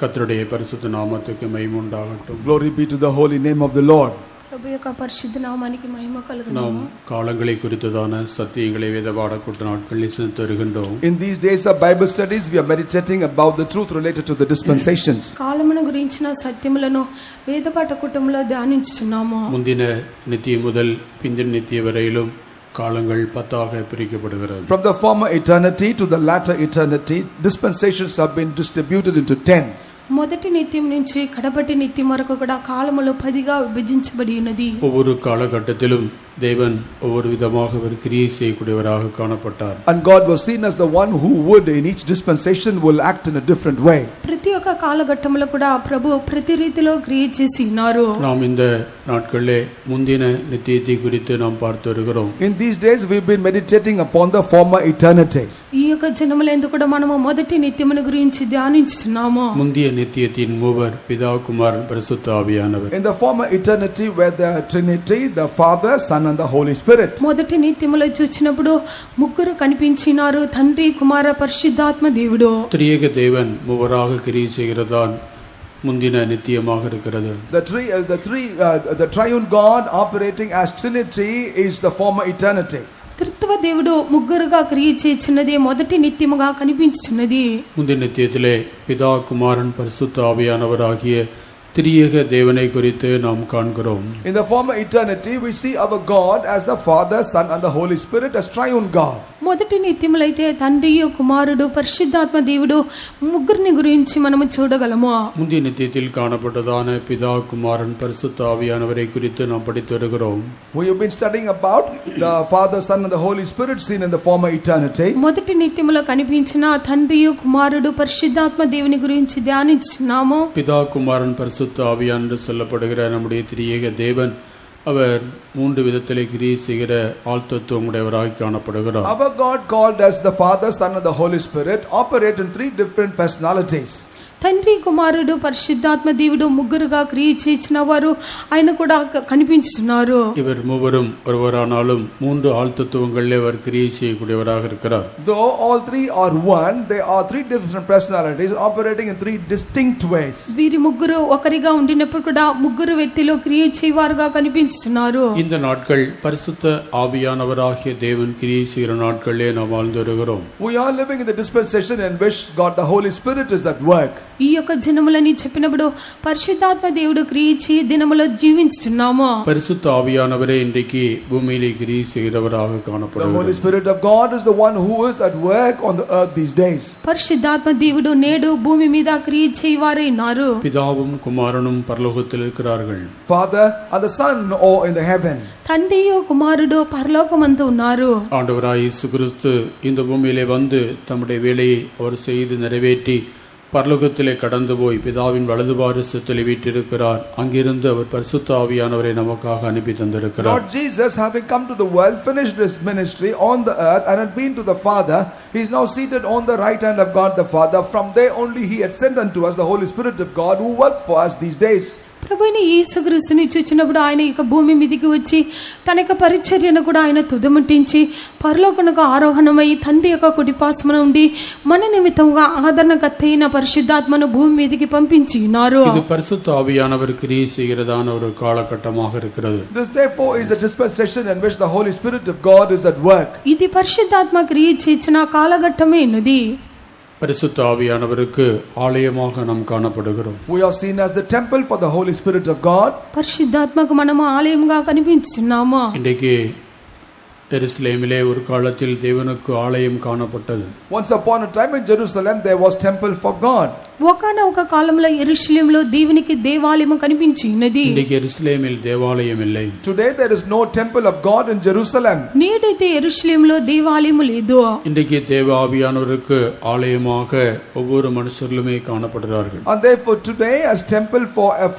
கர்த்தருடைய பரிசுத்த நாமத்துக்கு மகிமை உண்டாகட்டும். Glory be to the holy name of the Lord. ప్రభు యొక్క పరిశుద్ధ నామానికి మహిమ కలుగును. நாம் காலங்களை குறித்ததான சத்தியங்களை வேத பாடக்கூட்ட நாட்களில் சிந்தித்து வருகின்றோம். In these days of Bible studies we are meditating about the truth related to the dispensations. కాలమును గురించిన సత్యములను వేద పాఠకుటంలో ధ్యానించుచున్నాము. முந்தின நித்திய முதல் பிந்தின நித்திய வரையிலும் காலங்கள் 10ஆக பிரிக்கப்படுகிறது. From the former eternity to the latter eternity, dispensations have been distributed into 10. మొదటి నిత్యం నుంచి కడపటి నిత్యం వరకు కూడా కాలములు 10గా విభజించబడి ఉన్నది. ஒவ்வொரு காலகட்டத்திலும் தேவன் ஒவ்வொரு விதமாக ஒரு கிரியை செய்யக்கூடியவராக காணப்பட்டார். And God was seen as the one who would in each dispensation will act in a different way. ప్రతి ఒక్క కాలఘట్టంలో కూడా ప్రభు ప్రతి రీతిలో క్రియ చేసి ఉన్నారు. நாம் இந்த நாட்களிலே முந்தின நித்தியத்தை குறித்து நாம் பார்த்து வருகிறோம். In these days we've been meditating upon the former eternity. ఈ యొక్క జనములందు కూడా మనము మొదటి నిత్యమును గురించి ధ్యానించుచున్నాము. முந்திய நித்தியத்தின் மூவர் பிதா குமாரன் பரிசுத்த ஆவியானவர். In the former eternity where the Trinity, the Father, Son and the Holy Spirit. మొదటి నిత్యములో చూచినప్పుడు ముగ్గురు కనిపించినారు, తండ్రి కుమార పరిశుద్ధాత్మ దేవుడు. త్రియేక தேவன் மூவராக கிரியை செய்கிறதான் முந்தின நித்தியமாக இருக்கிறது. The triune God operating as Trinity is the former eternity. త్రిత్వ దేవుడు ముగ్గురుగా క్రియ చేయుచున్నది మొదటి నిత్యముగా కనిపించుచున్నది. முந்தின நித்தியத்திலே பிதா குமாரன் பரிசுத்த ஆவியானவர் ஆகிய திரியேக தேவனை குறித்து நாம் காண்கிறோம். In the former eternity we see our God as the Father, Son and the Holy Spirit as triune God. మొదటి నిత్యములైతే తండ్రి కుమారుడు పరిశుద్ధాత్మ దేవుడు ముగ్గురిని గురించి మనము చూడగలము. முந்திய நித்தியத்தில் காணப்பட்டதான பிதா குமாரன் பரிசுத்த ஆவியானவரை குறித்து நாம் படித்து வருகிறோம். We have been studying about the Father, Son and the Holy Spirit seen in the former eternity. మొదటి నిత్యములో కనిపించిన తండ్రి కుమారుడు పరిశుద్ధాత్మ దేవుని గురించి ధ్యానించున్నాము. பிதா குமாரன் பரிசுத்த ஆவியான் என்று சொல்லப்படுகிற நம்முடைய திரியேக தேவன் அவர் மூன்று விதத்திலே கிரியை செய்கிற ஆழ்த்தத்துவம் உடையவராக காணப்படுகிறார். Our God called as the Father, Son and the Holy Spirit operate in 3 different personalities. తండ్రి కుమారుడు పరిశుద్ధాత్మ దేవుడు ముగ్గురుగా క్రియ చేసిన వారు ఆయన కూడా కనిపించున్నారు. இவர் மூவரும் ஒருவரானாலும் மூன்று ஆழ்த்தத்துவங்களிலே அவர் கிரியை செய்யக்கூடியவராக இருக்கிறார். Though all 3 are one, they are 3 different personalities operating in 3 distinct ways. వీరి ముగ్గురు ఒకరిగా ఉండినప్పుడు కూడా ముగ్గురు వ్యక్తిలో క్రియ చేయవారుగా కనిపించున్నారు. இந்த நாட்கள் பரிசுத்த ஆவியானவராகிய தேவன் கிரியை செய்கிற நாட்களிலே நாம் வாழ்ந்து வருகிறோம். We are living in the dispensation in which God the Holy Spirit is at work. ఈ యొక్క జనములని చెప్పినప్పుడు పరిశుద్ధాత్మ దేవుడు క్రియ చేయ దినములో జీవించుచున్నాము. பரிசுத்த ஆவியானவரே இன்றைக்கு பூமியிலே கிரியை செய்கிறவராக காணப்படுகிறார். The Holy Spirit of God is the one who is at work on the earth these days. పరిశుద్ధాత్మ దేవుడు నేడు భూమి మీద క్రియ చేయవారే ఉన్నారు. பிதாவும் குமாரனும் பரலோகத்தில் இருக்கிறார்கள். Father and the Son are in the heaven. తండ్రి కుమారుడు పరలోకమందు ఉన్నారు. ஆண்டவராய் இயேசு கிறிஸ்து இந்த பூமியிலே வந்து தம்முடைய வேலையை அவர் செய்து நிறைவேற்றி பரலோகத்திலே கடந்து போய் பிதாவின் வலது பாரிசத்திலே வீற்றிருக்கிறார். அங்கிருந்து அவர் பரிசுத்த ஆவியானவரை நமக்காக அனுப்பி தந்திருக்கிறார். Lord Jesus, having come to the world, finished his ministry on the earth and had been to the Father, he is now seated on the right hand of God the Father. From there only he had sent unto us the Holy Spirit of God who worked for us these days. ప్రభువైన యేసుక్రీస్తుని చూచినప్పుడు ఆయన యొక్క భూమి మీదకి వచ్చి తన యొక్క పరిచర్యను కూడా ఆయన తుదముట్టించి పరలోకమునకు ఆరోహణమై తండ్రి యొక్క కుడిపార్శ్వన ఉండి మన నిమిత్తముగా ఆదరణకర్త అయిన పరిశుద్ధాత్మను భూమి మీదకి పంపించి ఉన్నారు. இது பரிசுத்த ஆவியானவர் கிரியை செய்கிறதான ஒரு காலகட்டமாக இருக்கிறது. This therefore is a dispensation in which the Holy Spirit of God is at work. ఇది పరిశుద్ధాత్మ క్రియ చేసిన కాలఘట్టమే ఉన్నది. பரிசுத்த ஆவியானவருக்கு ஆலயமாக நாம் காணப்படுகிறோம். We are seen as the temple for the Holy Spirit of God. పరిశుద్ధాత్మకు మనము ఆలయముగా కనిపించున్నాము. இன்றைக்கு எருசலேமிலே ஒரு காலத்தில் தேவனுக்கு ஆலயம் காணப்பட்டது. Once upon a time in Jerusalem there was temple for God. ఒకానొక కాలంలో యెరూషలేములో దేవునికి దేవాలయము కనిపించినది. இன்றைக்கு எருசலேமில் தேவாலயம் இல்லை. Today there is no temple of God in Jerusalem. నేడైతే యెరూషలేములో దేవాలయము లేదు. இன்றைக்கு தேவ ஆவியானவருக்கு ஆலயமாக ஒவ்வொரு மனுஷர்களுமே காணப்படுகிறார்கள். And therefore today as temple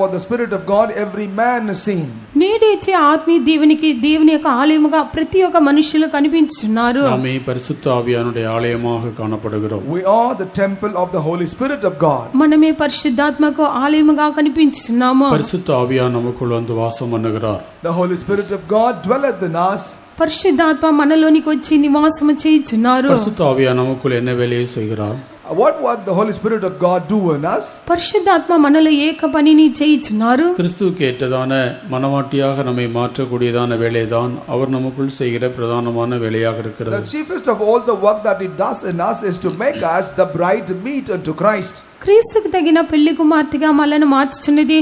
for the Spirit of God every man is seen. నేడైతే ఆత్మీయ దేవునికి దేవుని యొక్క ఆలయముగా ప్రతి ఒక్క మనుషులు కనిపించున్నారు. நாமே பரிசுத்த ஆவியானுடைய ஆலயமாக காணப்படுகிறோம். We are the temple of the Holy Spirit of God. మనమే పరిశుద్ధాత్మకు ఆలయముగా కనిపించున్నాము. பரிசுத்த ஆவியான் நமக்குள் வந்து வாசம் பண்ணுகிறார். The Holy Spirit of God dwelleth in us. పరిశుద్ధాత్మ మనలోనికి వచ్చి నివాసము చేయుచున్నారు. பரிசுத்த ஆவியான் நமக்குள் என்ன வேலையை செய்கிறார்? What the Holy Spirit of God do in us? పరిశుద్ధాత్మ మనలో ఏక పనిని చేయించున్నారు. கிறிஸ்துவுக்கு ஏற்றதான மனவாட்டியாக நம்மை மாற்றக்கூடியதான வேலைதான் அவர் நமக்குள் செய்கிற பிரதானமான வேலையாக இருக்கிறது. The chiefest of all the work that it does in us is to make us the bride meet unto Christ. క్రీస్తుకు తగిన పెళ్లి కుమార్తెగా మనల్ని మార్చుచున్నది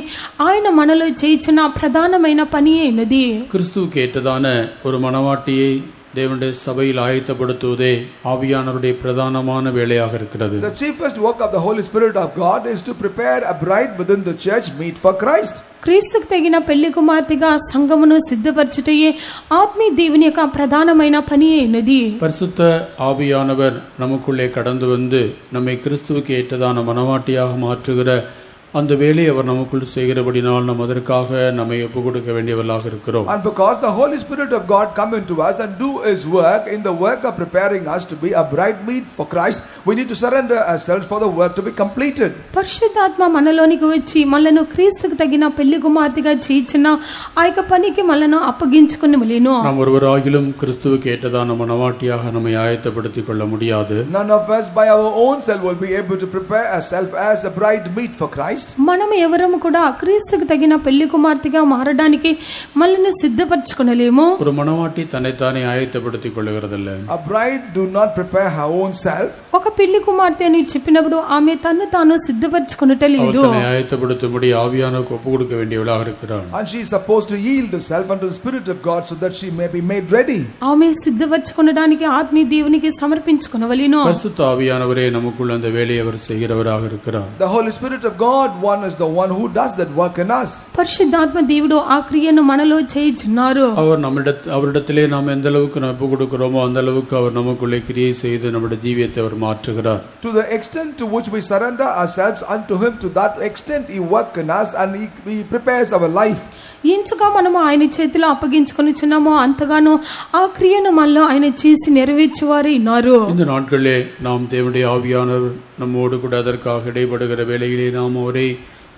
ఆయన మనలో చేయుచున్న ప్రధానమైన పని అయినది. கிறிஸ்துவுக்கு ஏற்றதான ஒரு மனவாட்டியை தேவனுடைய சபையில் ஆயத்தப்படுத்துவதே ஆவியானவருடைய பிரதானமான வேலையாக இருக்கிறது. The chiefest work of the Holy Spirit of God is to prepare a bride within the church meet for Christ. క్రీస్తుకు తగిన పెళ్లి కుమార్తెగా సంఘమును సిద్ధపరచుటయే ఆత్మీయ దేవుని యొక్క ప్రధానమైన పని అయినది. பரிசுத்த ஆவியானவர் நமக்குள்ளே கடந்து வந்து நம்மை கிறிஸ்துவுக்கு ஏற்றதான மனவாட்டியாக மாற்றுகிற அந்த வேலையை அவர் நமக்குள் செய்கிறபடினால் நாம் அதற்காக நம்மை ஒப்புக் கொடுக்க வேண்டியவர்களாக இருக்கிறோம். And because the Holy Spirit of God come into us and do his work in the work of preparing us to be a bride meet for Christ, we need to surrender ourselves for the work to be completed. పరిశుద్ధాత్మ మనలోనికి వచ్చి మనలను క్రీస్తుకు తగిన పెళ్లి కుమార్తెగా చేయించిన ఆ యొక్క పనికి మనను అప్పగించుకొనవలెను. நாம் ஒருவராகிலும் கிறிஸ்துவுக்கு ஏற்றதான மனவாட்டியாக நம்மை ஆயத்தப்படுத்திக் கொள்ள முடியாது. None of us by our own self will be able to prepare ourselves as a bride meet for Christ. మనం ఎవరము కూడా క్రీస్తుకు తగిన పెళ్లి కుమార్తెగా మారడానికి మనల్ని సిద్ధపరచుకొనలేము. ஒரு மனவாட்டி தன்னைத்தானே ஆயத்தப்படுத்திக் கொள்ளுகிறதில்லை. A bride do not prepare her own self. ఒక పెళ్లి కుమార్తె అని చెప్పినప్పుడు ఆమె తన్ను తాను సిద్ధపరచుకొనటలేదు. தன்னை ஆயத்தப்படுத்தும்படி ஆவியானவருக்கு ஒப்புக் கொடுக்க வேண்டியவளாக இருக்கிறார். And she is supposed to yield herself unto the Spirit of God so that she may be made ready. ఆమె సిద్ధపరచుకొనడానికి ఆత్మీయ దేవునికి సమర్పించుకొనవలెను. பரிசுத்த ஆவியானவரே நமக்குள் அந்த வேலையை அவர் செய்கிறவராக இருக்கிறார். The Holy Spirit of God one is the one who does that work in us. పరిశుద్ధాత్మ దేవుడు ఆ క్రియను మనలో చేయుచున్నారు. அவர் அவரிடத்திலே நாம் எந்த அளவுக்கு நாம் ஒப்புக் கொடுக்கிறோமோ அந்த அளவுக்கு அவர் நமக்குள்ளே கிரியை செய்து நம்முடைய ஜீவியத்தை அவர் மாற்றுகிறார். To the extent to which we surrender ourselves unto him, to that extent he work in us and he prepares our life. ఎంతగా మనము ఆయన చేతిలో అప్పగించుకొనిచున్నామో అంతగానో ఆ క్రియను మనలో ఆయన చేసి నెరవేర్చువారే ఉన్నారు. இந்த நாட்களிலே நாம் தேவனுடைய ஆவியானவர் நம்மோடு கூட அதற்காக இடைப்படுகிற வேளையிலே நாம்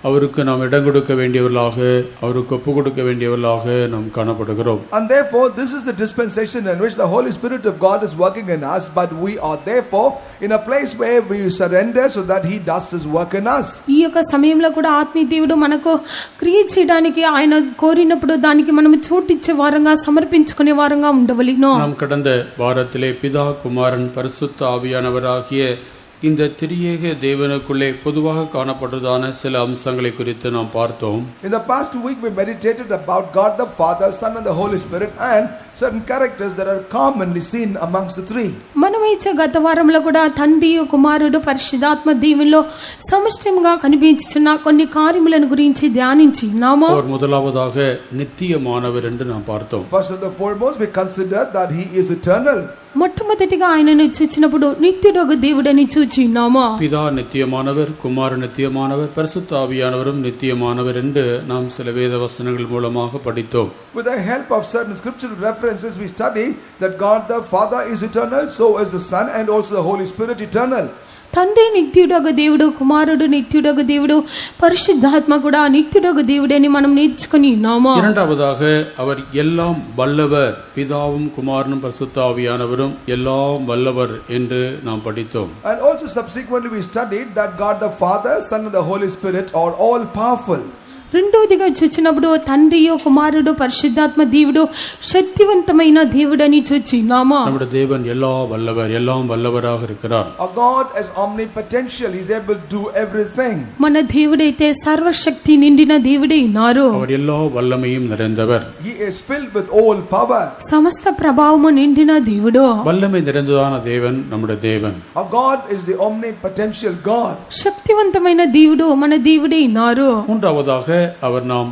அவருக்கு நாம் இடம் கொடுக்க வேண்டியவர்களாக அவருக்கு ஒப்பு கொடுக்க வேண்டியவர்களாக நாம் காணப்படுகிறோம். And therefore this is the dispensation in which the Holy Spirit of God is working in us, but we are therefore in a place where we surrender so that he does his work in us. ఈ యొక్క సమయంలో కూడా ఆత్మీయ దేవుడు మనకు క్రియ చేయడానికి ఆయన కోరినప్పుడు దానికి మనం చోటిచ్చే వారంగా సమర్పించుకునే వారంగా ఉండవలెను. நாம் கடந்த வாரத்திலே பிதா குமாரன் பரிசுத்த ஆவியானவராகிய இந்த திரியேக தேவனுக்குள்ளே பொதுவாக காணப்படுவதான சில அம்சங்களை குறித்து நாம் பார்த்தோம். In the past week we meditated about God the Father, Son and the Holy Spirit and certain characters that are commonly seen amongst the three. మనమైతే గత వారంలో కూడా తండ్రి కుమారుడు పరిశుద్ధాత్మ దేవునిలో సమష్టిగా కనిపించుచున్న కొన్ని కార్యములను గురించి ధ్యానించినాము. அவர் முதலாவதாக நித்தியமானவர் என்று நாம் பார்த்தோம். First and the foremost we consider that he is eternal. మొట్టమొదటిగా ఆయనను చూచినప్పుడు నిత్యుడొక దేవుడని చూచినాము. பிதா நித்தியமானவர், குமாரன் நித்தியமானவர், பரிசுத்த ஆவியானவரும் நித்தியமானவர் என்று நாம் சில வேத வசனங்கள் மூலமாக படித்தோம். With the help of certain scriptural references we study that God the Father is eternal, so is the Son and also the Holy Spirit eternal. తండ్రి నిత్యుడొక దేవుడు, కుమారుడు నిత్యుడొక దేవుడు, పరిశుద్ధాత్మ కూడా నిత్యుడొక దేవుడని మనం నేర్చుకుని ఉన్నాము. இரண்டாவதாக அவர் எல்லாம் வல்லவர், பிதாவும் குமாரனும் பரிசுத்த ஆவியானவரும் எல்லாம் வல்லவர் என்று நாம் படித்தோம். And also subsequently we studied that God the Father, Son and the Holy Spirit are all powerful. రెండోదిగా చూచినప్పుడు తండ్రియో కుమారుడు పరిశుద్ధాత్మ దేవుడు శక్తివంతమైన దేవుడని చూచినాము. நம்முடைய தேவன் எல்லா வல்லவர், எல்லாம் வல்லவராக இருக்கிறார். Our God is omnipotential, he is able to do everything. మన దేవుడైతే సర్వశక్తి నిండిన దేవుడే ఉన్నారు. அவர் எல்லா வல்லமையும் நிறைந்தவர். He is filled with all power. సమస్త ప్రభావము నిండిన దేవుడు. வல்லமை நிறைந்ததான தேவன் நம்முடைய தேவன். Our God is the omnipotential God. శక్తివంతమైన దేవుడు మన దేవుడే ఉన్నారు. மூன்றாவதாக அவர் நாம்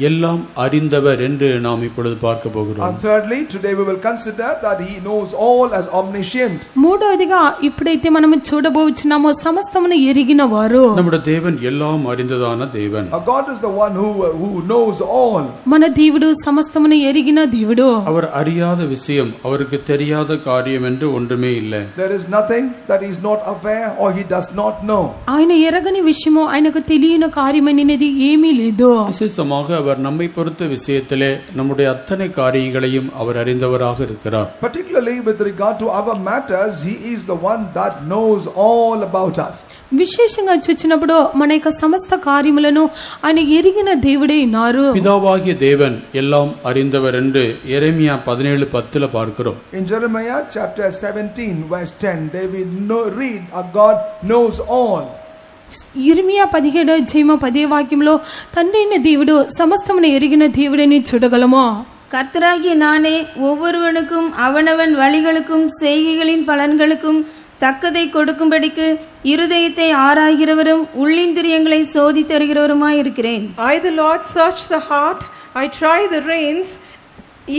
எல்லாம் அறிந்தவர் என்று நாம் இப்பொழுது பார்க்க போகிறோம். And thirdly, today we will consider that he knows all as omniscient. మూడోదిగా ఇప్పుడైతే మనం చూడబోచున్నామో సమస్తమును ఎరిగిన వారు. நம்முடைய தேவன் எல்லாம் அறிந்ததான தேவன். Our God is the one who knows all. మన దేవుడు సమస్తమును ఎరిగిన దేవుడు. அவர் அறியாத விஷயம், அவருக்கு தெரியாத காரியம் என்று ஒன்றுமே இல்லை. There is nothing that he is not aware or he does not know. ఆయన ఎరగని విషయము, ఆయనకు తెలియని కార్యమనేది ఏమీ లేదు. விசேஷமாக அவர் நம்மை பொறுத்த விஷயத்திலே நம்முடைய அத்தனை காரியங்களையும் அவர் அறிந்தவராக இருக்கிறார். Particularly with regard to our matters, he is the one that knows all about us. విశేషంగా చూచినప్పుడు మన యొక్క సమస్త కార్యములను ఆయన ఎరిగిన దేవుడే ఉన్నారు. பிதாவாகிய தேவன் எல்லாம் அறிந்தவர் என்று எரேமியா 17:10 பார்க்கிறோம். In Jeremiah chapter 17 verse 10, they will read, our God knows all. ఇర్మియా 17:10 తండ్రి అయిన దేవుడు సమస్తమును ఎరిగిన దేవుడని చూడగలమా? கர்த்தராகிய நானே ஒவ்வொருவனுக்கும் அவனவன் வழிகளுக்கும் செய்கைகளின் பலன்களுக்கும் தக்கதை கொடுக்கும்படிக்கு இருதயத்தை ஆராய்கிறவரும் உள்ளிந்திரியங்களை சோதித்தருகிறவருமாய் இருக்கிறேன். I the Lord search the heart, I try the reins,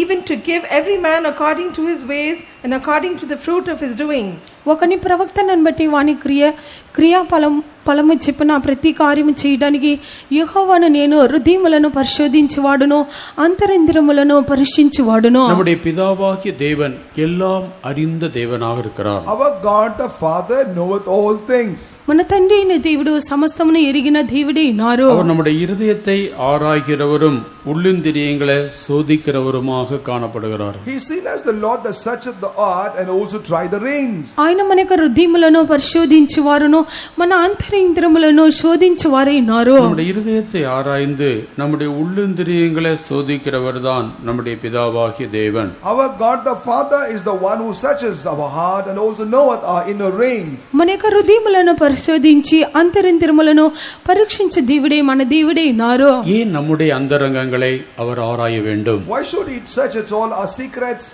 even to give every man according to his ways and according to the fruit of his doings. ఒకని ప్రవక్తనను బట్టి వాని క్రియా ఫలము చెప్పిన ప్రతి కార్యము చేయడానికి యెహోవాను నేను హృదయములను పరిశోధించువాడును అంతరింద్రియములను పరీక్షించువాడును. நம்முடைய பிதாவாகிய தேவன் எல்லாம் அறிந்த தேவனாக இருக்கிறார். Our God the Father knoweth all things. మన తండ్రి అయిన దేవుడు సమస్తమును ఎరిగిన దేవుడే ఉన్నారు. அவர் நம்முடைய இருதயத்தை ஆராய்கிறவரும் உள்ளிந்திரியங்களை சோதிக்கிறவருமாக காணப்படுகிறார். He is seen as the Lord that searcheth the heart and also try the reins. ఆయన మన యొక్క హృదయములను పరిశోధించువారును మన అంతరింద్రియములను శోధించువారే ఉన్నారు. நம்முடைய இருதயத்தை ஆராய்ந்து நம்முடைய உள்ளிந்திரியங்களை சோதிக்கிறவர்தான் நம்முடைய பிதாவாகிய தேவன். Our God the Father is the one who searches our heart and also knoweth our inner reins. మన యొక్క హృదయములను పరిశోధించి అంతరింద్రియములను పరీక్షించే దేవుడే మన దేవుడే ఉన్నారు. ஏன் நம்முடைய அந்தரங்கங்களை அவர் ஆராய வேண்டும்? Why should he search at all our secrets?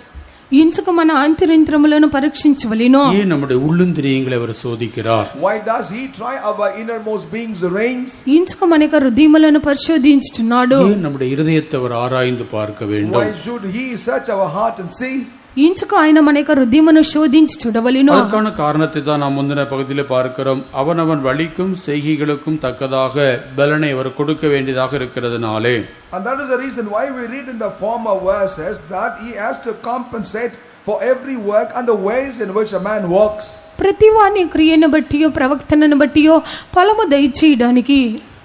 ఇంచుకు మన అంతరింద్రియములను పరీక్షించవలెను. ஏன் நம்முடைய உள்ளிந்திரியங்களை அவர் சோதிக்கிறார்? Why does he try our innermost beings reins? ఇంచుకు మన యొక్క హృదయములను పరిశోధించుచున్నాడు. ஏன் நம்முடைய இருதயத்தை அவர் ஆராய்ந்து பார்க்க வேண்டும்? Why should he search our heart and see? ఇంచుకు ఆయన మన యొక్క హృదయమును శోధించి చూడవలెను. அதற்கான காரணத்தை தான் நாம் முந்தின பகுதியிலே பார்க்கிறோம். அவனவன் வழிக்கும் செய்கைகளுக்கும் தக்கதாக பலனை அவர் கொடுக்க வேண்டியதாக இருக்கிறதுனாலே. And that is the reason why we read in the former verses that he has to compensate for every work and the ways in which a man walks. ప్రతి వాని క్రియను బట్టియో ప్రవక్తనను బట్టియో ఫలము దయచేయడానికి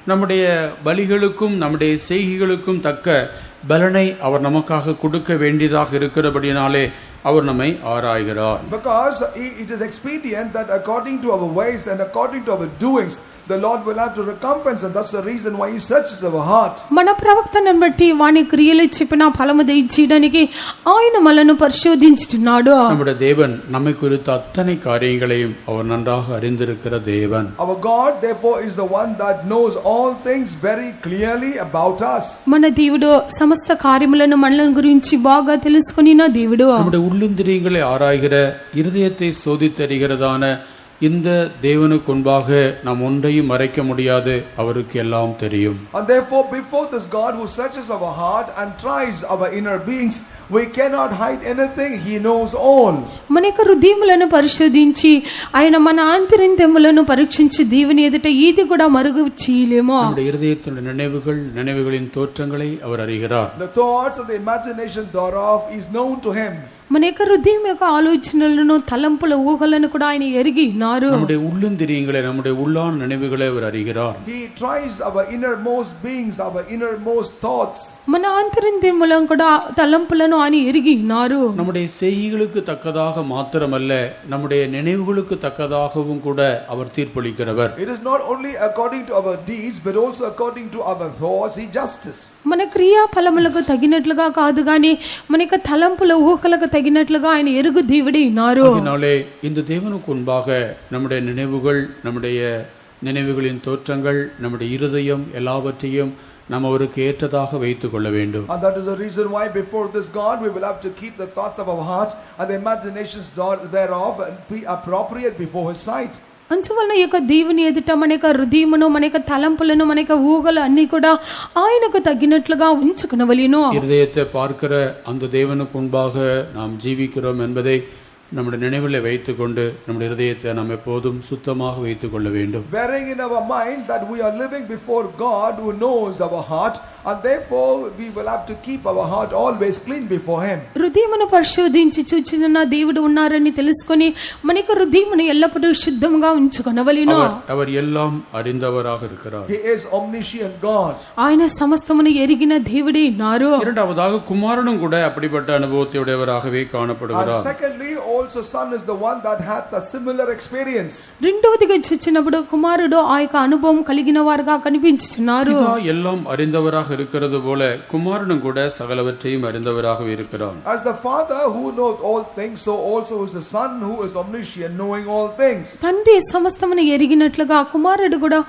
நம்முடைய பலிகளுக்கும் நம்முடைய செய்கைகளுக்கும் தக்க பலனை அவர் நமக்காக கொடுக்க வேண்டியதாக இருக்கிறபடினாலே அவர் நம்மை ஆராய்கிறார். Because it is expedient that according to our ways and according to our doings the Lord will have to recompense, and that's the reason why he searches our heart. మన ప్రవక్తనను బట్టి వాని క్రియలు చెప్పిన ఫలము దయచేయడానికి ఆయన మనల్ని పరిశోధించుచున్నాడు. நம்முடைய தேவன் நம்மை குறித்த அத்தனை காரியங்களையும் அவர் நன்றாக அறிந்திருக்கிற தேவன். Our God therefore is the one that knows all things very clearly about us. మన దేవుడు సమస్త కార్యములను మనల గురించి బాగా తెలుసుకొనిన దేవుడు. நம்முடைய உள்ளிந்திரியங்களை ஆராய்கிற இருதயத்தை சோதித்தறிகிறதான இந்த தேவனுக்கு முன்பாக நாம் ஒன்றையும் மறைக்க முடியாது. அவருக்கு எல்லாம் தெரியும். And therefore before this God who searches our heart and tries our inner beings, we cannot hide anything. He knows all. మన యొక్క హృదయములను పరిశోధించి ఆయన మన ఆంతరింద్రియములను పరీక్షించి దేవుని ఎదుట ఏది కూడా మరుగు చేయలేము. நம்முடைய இருதயத்தின் நினைவுகளின் தோற்றங்களை அவர் அறிகிறார். The thoughts and the imagination thereof is known to him. మన యొక్క హృదయం యొక్క ఆలోచనలను తలంపుల ఊహలను కూడా ఆయన ఎరిగి ఉన్నారు. நம்முடைய உள்ளிந்திரியங்களை நம்முடைய உள்ளான நினைவுகளை அவர் அறிகிறார். He tries our innermost beings, our innermost thoughts. మన ఆంతరింద్రియములను కూడా తలంపులను ఆయన ఎరిగి ఉన్నారు. நம்முடைய செய்கைகளுக்கு தக்கதாக மாத்திரமல்ல, நம்முடைய நினைவுகளுக்கு தக்கதாகவும் கூட அவர் தீர்ப்பளிக்கிறவர். It is not only according to our deeds but also according to our thoughts. He justice. మన క్రియా ఫలములకు తగినట్లుగా కాదు గాని మన యొక్క తలంపుల ఊహలకు తగినట్లుగా ఆయన ఎరుగు దేవుడే ఉన్నారు. அதனாலே இந்த தேவனுக்கு முன்பாக நம்முடைய நினைவுகளின் தோற்றங்கள், நம்முடைய இருதயம் எல்லாவற்றையும் நாம் அவருக்கு ஏற்றதாக வைத்துக் கொள்ள வேண்டும். And that is the reason why before this God we will have to keep the thoughts of our heart and the imaginations thereof and be appropriate before his sight. అంచువలన యొక్క దేవుని ఎదుట మన యొక్క హృదయమును మన యొక్క తలంపులను మన యొక్క ఊహలు అన్ని కూడా ఆయనకు తగినట్లుగా ఉంచుకొనవలెను. இருதயத்தை பார்க்கிற அந்த தேவனுக்கு முன்பாக நாம் ஜீவிக்கிறோம் என்பதை நம்முடைய நினைவில் வைத்துக்கொண்டு நம்முடைய இதயத்தை நாம் எப்போதும் சுத்தமாக வைத்துக் கொள்ள வேண்டும். Bearing in our mind that we are living before God who knows our heart, and therefore we will have to keep our heart always clean before Him. హృదయమును పరిశోధించి చూచిన దేవుడు ఉన్నారని తెలుసుకొని మనకు హృదయమును ఎల్లప్పుడూ శుద్ధంగా ఉంచుకొనవలెను. அவர் எல்லாம் அறிந்தவராக இருக்கிறார். He is omniscient God. ఆయన సమస్తమును ఎరిగిన దేవుడే ఉన్నారు. இரண்டாவதாக குமாரனும் கூட அப்படிப்பட்ட அனுபவத்தை உடையவராகவே காணப்படுகிறார். And secondly, also Son is the one that had a similar experience. రెండవదిగా చూచినప్పుడు కుమారుడు ఆ యొక్క అనుభవం కలిగిన వారుగా కనిపించుచున్నారు. எல்லாம் அறிந்தவராக இருக்கிறது போல குமாரனும் கூட சகலவற்றையும் அறிந்தவராகவே இருக்கிறார். As the Father who knows all things, so also is the Son who is omniscient, knowing all things. తండ్రి సమస్తమును ఎరిగినట్లుగా కుమారుడు కూడా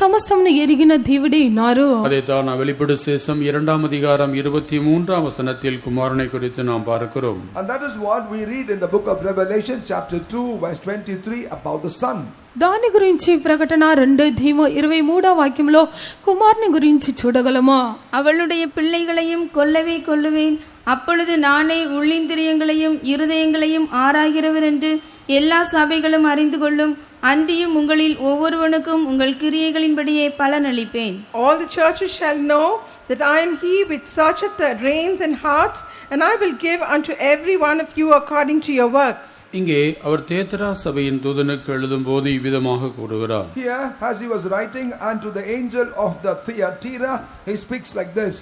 సమస్తమును ఎరిగిన దేవుడే ఉన్నారు. அதைத்தான் வெளிப்படுத்தின விசேஷம் 2ஆம் அதிகாரம் 23ஆம் வசனத்தில் குமாரனை குறித்து நாம் பார்க்கிறோம். And that is what we read in the book of Revelation chapter 2 verse 23 about the Son. దాని గురించి ప్రకటన 2:23 వాక్యంలో కుమారుని గురించి చూడగలమా? அவளுடைய பிள்ளைகளையும் கொல்லவே கொல்லுவேன், அப்பொழுது நானே உள்ளிந்திரியங்களையும் இருதயங்களையும் ஆராய்கிறவர் என்று எல்லா சபைகளும் அறிந்து கொள்ளும், அன்றியும் உங்களில் ஒவ்வொருவனுக்கும் உங்கள் கிரியைகளின்படியே பலனளிப்பேன். All the churches shall know that I am He which searcheth the reins and hearts, and I will give unto every one of you according to your works. இங்கே அவர் தேத்ரா சபையின் தூதனுக்கு எழுதும்போது இவ்விதமாக கூறுகிறார். Here, as he was writing unto the angel of the Thyatira, he speaks like this.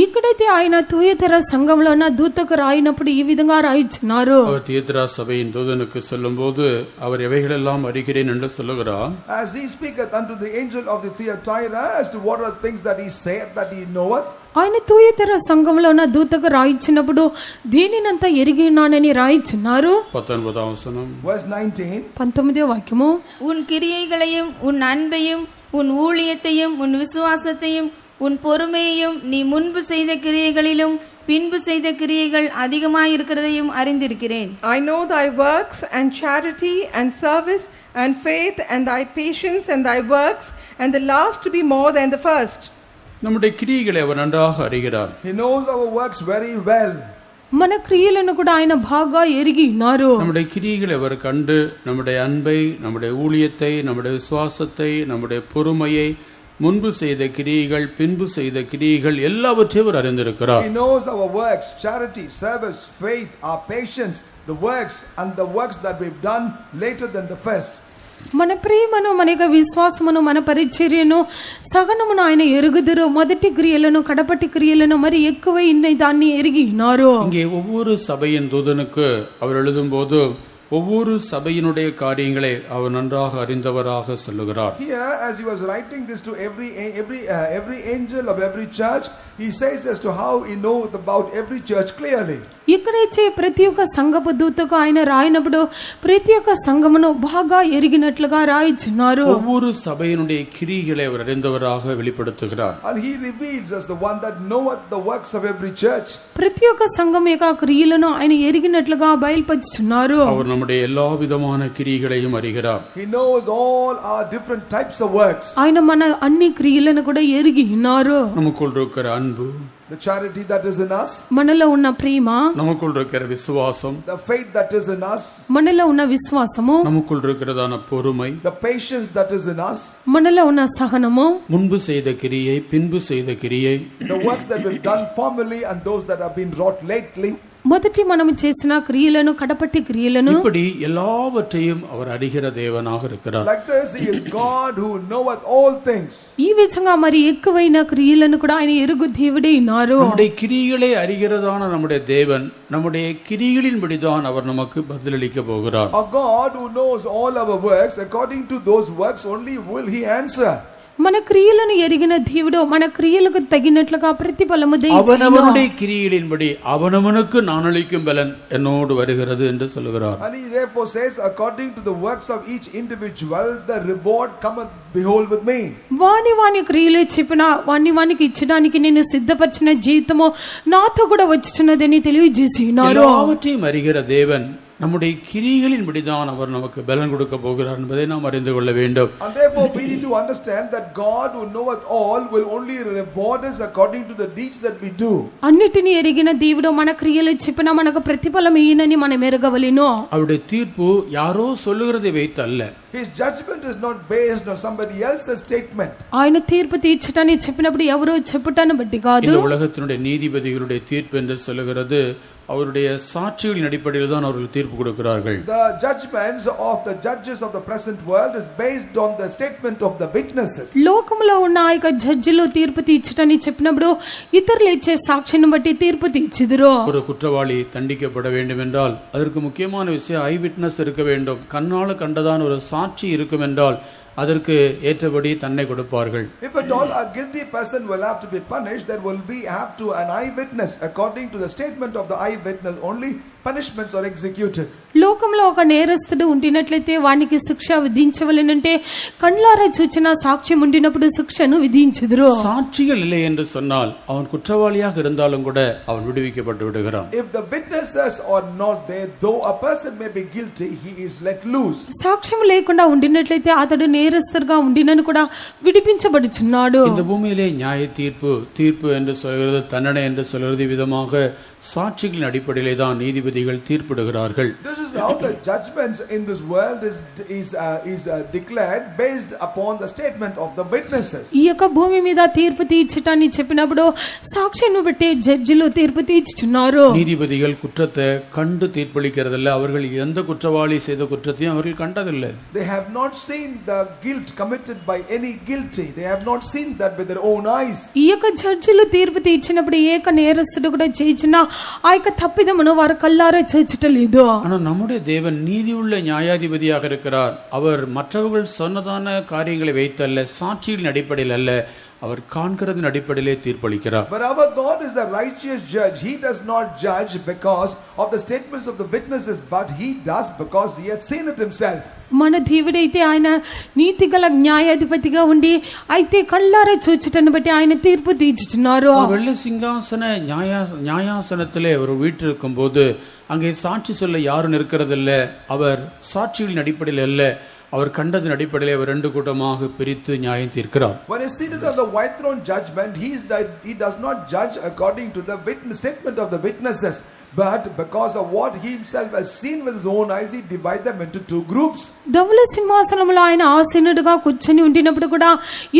ఇక్కడైతే ఆయన తుయతెర సంఘంలో ఉన్న దూతకు రాయినప్పుడు ఈ విధంగా రాయించున్నారు. அவர் தேத்ரா சபையின் தூதனுக்கு சொல்லும்போது அவர் எவைகளெல்லாம் அறிகிறேன் என்று சொல்லுகிறார். As he speaketh unto the angel of the Thyatira as to what are things that he saith that he knoweth. ఆయన తుయతెర సంఘంలో ఉన్న దూతకు రాయించినప్పుడు దీనినంతా ఎరిగి ఉన్నానని రాయించున్నారు. 19వ వచనం Verse 19. 19వ వాక్యము, உன் கிரியைகளையும் உன் அன்பையும் உன் ஊழியத்தையும் உன் விசுவாசத்தையும் உன் பொறுமையையும் நீ முன்பு செய்த கிரியைகளிலும் பின்பு செய்த கிரியைகள் அதிகமாயிருக்கிறதையும் அறிந்திருக்கிறேன். I know thy works and charity and service and faith and thy patience and thy works, and the last to be more than the first. நம்முடைய கிரியைகளை அவர் நன்றாக அறிகிறார். He knows our works very well. మన క్రియలను కూడా ఆయన బాగా ఎరిగి ఉన్నారు. நம்முடைய கிரியைகளை அவர் கண்டு நம்முடைய அன்பை, நம்முடைய ஊழியத்தை, நம்முடைய விசுவாசத்தை, நம்முடைய பொறுமையை, முன்பு செய்த கிரியைகள், பின்பு செய்த கிரியைகள் எல்லாவற்றையும் அவர் அறிந்திருக்கிறார். He knows our works, charity, service, faith, our patience, the works and the works that we've done later than the first. మన ప్రేమను, మన యొక్క విశ్వాసమును, మన పరిచర్యను, సహనమును ఆయన ఎరుగుదురు. మొదటి క్రియలను, కడపటి క్రియలను మరి ఎక్కువ ఇన్ని దాన్ని ఎరిగి ఉన్నారు. இங்கே ஒவ்வொரு சபையின் தூதனுக்கு அவர் எழுதும்போது ஒவ்வொரு சபையினுடைய காரியங்களை அவர் நன்றாக அறிந்தவராக சொல்லுகிறார். Here, as he was writing this to every angel of every church, he says as to how he knows about every church clearly. ఇక్కడైతే ప్రతి ఒక్క సంఘపు దూతకు ఆయన రాయినప్పుడు ప్రతి ఒక్క సంఘమును బాగా ఎరిగినట్లుగా రాయించున్నారు. ஒவ்வொரு சபையினுடைய கிரியைகளை அவர் அறிந்தவராக வெளிப்படுத்துகிறார். And he reveals as the one that knoweth the works of every church. ప్రతి ఒక్క సంఘం యొక్క క్రియలను ఆయన ఎరిగినట్లుగా బయలుపరుచున్నారు. அவர் நம்முடைய எல்லா விதமான கிரியைகளையும் அறிகிறார். He knows all our different types of works. ఆయన మన అన్ని క్రియలను కూడా ఎరిగి ఉన్నారు. நமக்குள் இருக்கிற அன்பு, The charity that is in us, మనలో ఉన్న ప్రేమ, நமக்குள் இருக்கிற விசுவாசம், the faith that is in us, మనలో ఉన్న విశ్వాసము, நமக்குள் இருக்கிறதான பொறுமை, the patience that is in us, మనలో ఉన్న సహనము, முன்பு செய்த கிரியை, பின்பு செய்த கிரியை, the works that we've done formerly and those that have been wrought lately. మొదటి మనము చేసిన క్రియలను, కడపటి క్రియలను, இப்படி எல்லாவற்றையும் அவர் அறிகிற தேவனாக இருக்கிறார். Like this, he is God who knoweth all things. ఈ విధంగా మరి ఎక్కువైన క్రియలను కూడా ఆయన ఎరుగు దేవుడే ఉన్నారు. நம்முடைய கிரிகளை அறிகிறதான நம்முடைய தேவன் நம்முடைய கிரிகளின்படிதான் அவர் நமக்கு பதிலளிக்க போகிறார். A God who knows all our works, according to those works only will he answer. మన క్రియలను ఎరిగిన దేవుడు మన క్రియలకు తగినట్లుగా ప్రతిఫలము దయచేయును. அவனவனுடைய கிரிகளின்படி அவனவனுக்கு நான் அளிக்கும் பலன் என்னோடு வருகிறது என்று சொல்கிறார். And he therefore says, according to the works of each individual, the reward cometh, behold, with me. వాని వాని క్రియలే చెప్పిన వానికి ఇచ్చడానికి నేను సిద్ధపరిచిన జీవితము నాతో కూడా వచ్చుచున్నదని తెలియజేసి ఉన్నారు. எல்லாவற்றையும் அறிகிற தேவன் நம்முடைய கிரியைகளின்படிதான் அவர் நமக்கு பலன் கொடுக்க போகிறார் என்பதை நாம் அறிந்து கொள்ள வேண்டும். And therefore we need to understand that God who knoweth all will only reward us according to the deeds that we do. అన్నిటిని ఎరిగిన దేవుడు మన క్రియలు చెప్పిన మనకు ప్రతిఫలం ఈయనని మనం ఎరగవలెను. அவருடைய தீர்ப்பு யாரோ சொல்லுகிறதை வைத்து அல்ல. His judgment is not based on somebody else's statement. ఆయన తీర్పు తీర్చటని చెప్పినప్పుడు ఎవరో చెప్పుటను బట్టి కాదు. இந்த உலகத்தினுடைய நீதிபதிகளுடைய தீர்ப்பு என்று சொல்லுகிறது அவருடைய சாட்சிகளின் அடிப்படையில் தான் அவர்கள் தீர்ப்பு கொடுக்கிறார்கள். The judgments of the judges of the present world is based on the statement of the witnesses. లోకములో ఉన్న ఆ యొక్క జడ్జిలు తీర్పు తీర్చటని చెప్పినప్పుడు ఇతరులు ఇచ్చే సాక్ష్యాన్ని బట్టి తీర్పు తీర్చుదురు. ஒரு குற்றவாளி தண்டிக்கப்பட வேண்டும் என்றால் அதற்கு முக்கியமான விஷயம் ஐ விட்னஸ் இருக்க வேண்டும். கண்ணால கண்டதான ஒரு சாட்சி இருக்கும் என்றால் அதற்கு ஏற்றபடி தன்னை கொடுப்பார்கள். If at all a guilty person will have to be punished, there will be have to an eyewitness. According to the statement of the eyewitness, only punishments are executed. లోకంలో ఒక నేరస్తుడు ఉండినట్లయితే వానికి శిక్ష విధించవలెనంటే కళ్ళారా చూచిన సాక్ష్యం ఉండినప్పుడు శిక్షను విధించుదురు. சாட்சிகள் இல்லை என்று சொன்னால் அவன் குற்றவாளியாக இருந்தாலும் கூட அவன் விடுவிக்கப்பட்டு விடுகிறான். If the witnesses are not there, though a person may be guilty, he is let loose. సాక్ష్యం లేకుండా ఉండినట్లయితే అతడు నేరస్తుడుగా ఉండినను కూడా విడిపించబడుచున్నాడు. இந்த பூமியிலே நியாய தீர்ப்பு என்று சொல்கிறது, தண்டனை என்று சொல்கிறது விதமாக சாட்சிகளின் அடிப்படையிலே தான் நீதிபதிகள் தீர்ப்பிடுகிறார்கள். This is how the judgments in this world is declared based upon the statement of the witnesses. ఈ యొక్క భూమి మీద తీర్పు తీర్చటాన్ని చెప్పినప్పుడు సాక్ష్యాన్ని బట్టి జడ్జిలు తీర్పు తీర్చుచున్నారు. நீதிபதிகள் குற்றத்தை கண்டு தீர்ப்பளிக்கிறதில்ல. அவர்கள் எந்த குற்றவாளி செய்த குற்றத்தையும் அவர்கள் கண்டதில்லை. They have not seen the guilt committed by any guilty. They have not seen that with their own eyes. ఈ యొక్క జడ్జిలు తీర్పు తీర్చినప్పుడు ఏక నేరస్తుడు కూడా చేయించిన ఆ యొక్క తప్పిదమును వారు కల్లారా చూచటలేదు. ஆனால் நம்முடைய தேவன் நீதி உள்ள நியாயாதிபதியாக இருக்கிறார். அவர் மற்றவர்கள் சொன்னதான காரியங்களை வைத்தல்ல, சாட்சிகளின் அடிப்படையில் அல்ல, அவர் காண்கிறதின் அடிப்படையிலே தீர்ப்பளிக்கிறார். But our God is a righteous judge. He does not judge because of the statements of the witnesses, but he does because he has seen it himself. మన దేవుడైతే ఆయన నీతి గల న్యాయాధిపతిగా ఉండి అయితే కళ్ళారా చూచటను బట్టి ఆయన తీర్పు తీర్చుచున్నారు. வெள்ளை சிங்காசன நியாயாசனத்திலே அவர் வீற்றிருக்கும் போது அங்கே சாட்சி சொல்ல யாரும் இருக்கிறதில்ல. அவர் சாட்சிகளின் அடிப்படையில் அல்ல, அவர் கண்டதின் அடிப்படையில் அவர் ரெண்டு கூட்டமாக பிரித்து நியாயம் தீர்க்கிறார். When he is seated on the white throne judgment, he does not judge according to the statement of the witnesses, but because of what he himself has seen with his own eyes, he divides them into two groups. ధవళ సింహాసనంలో ఆయన ఆసీనుడుగా కూర్చొని ఉండినప్పుడు కూడా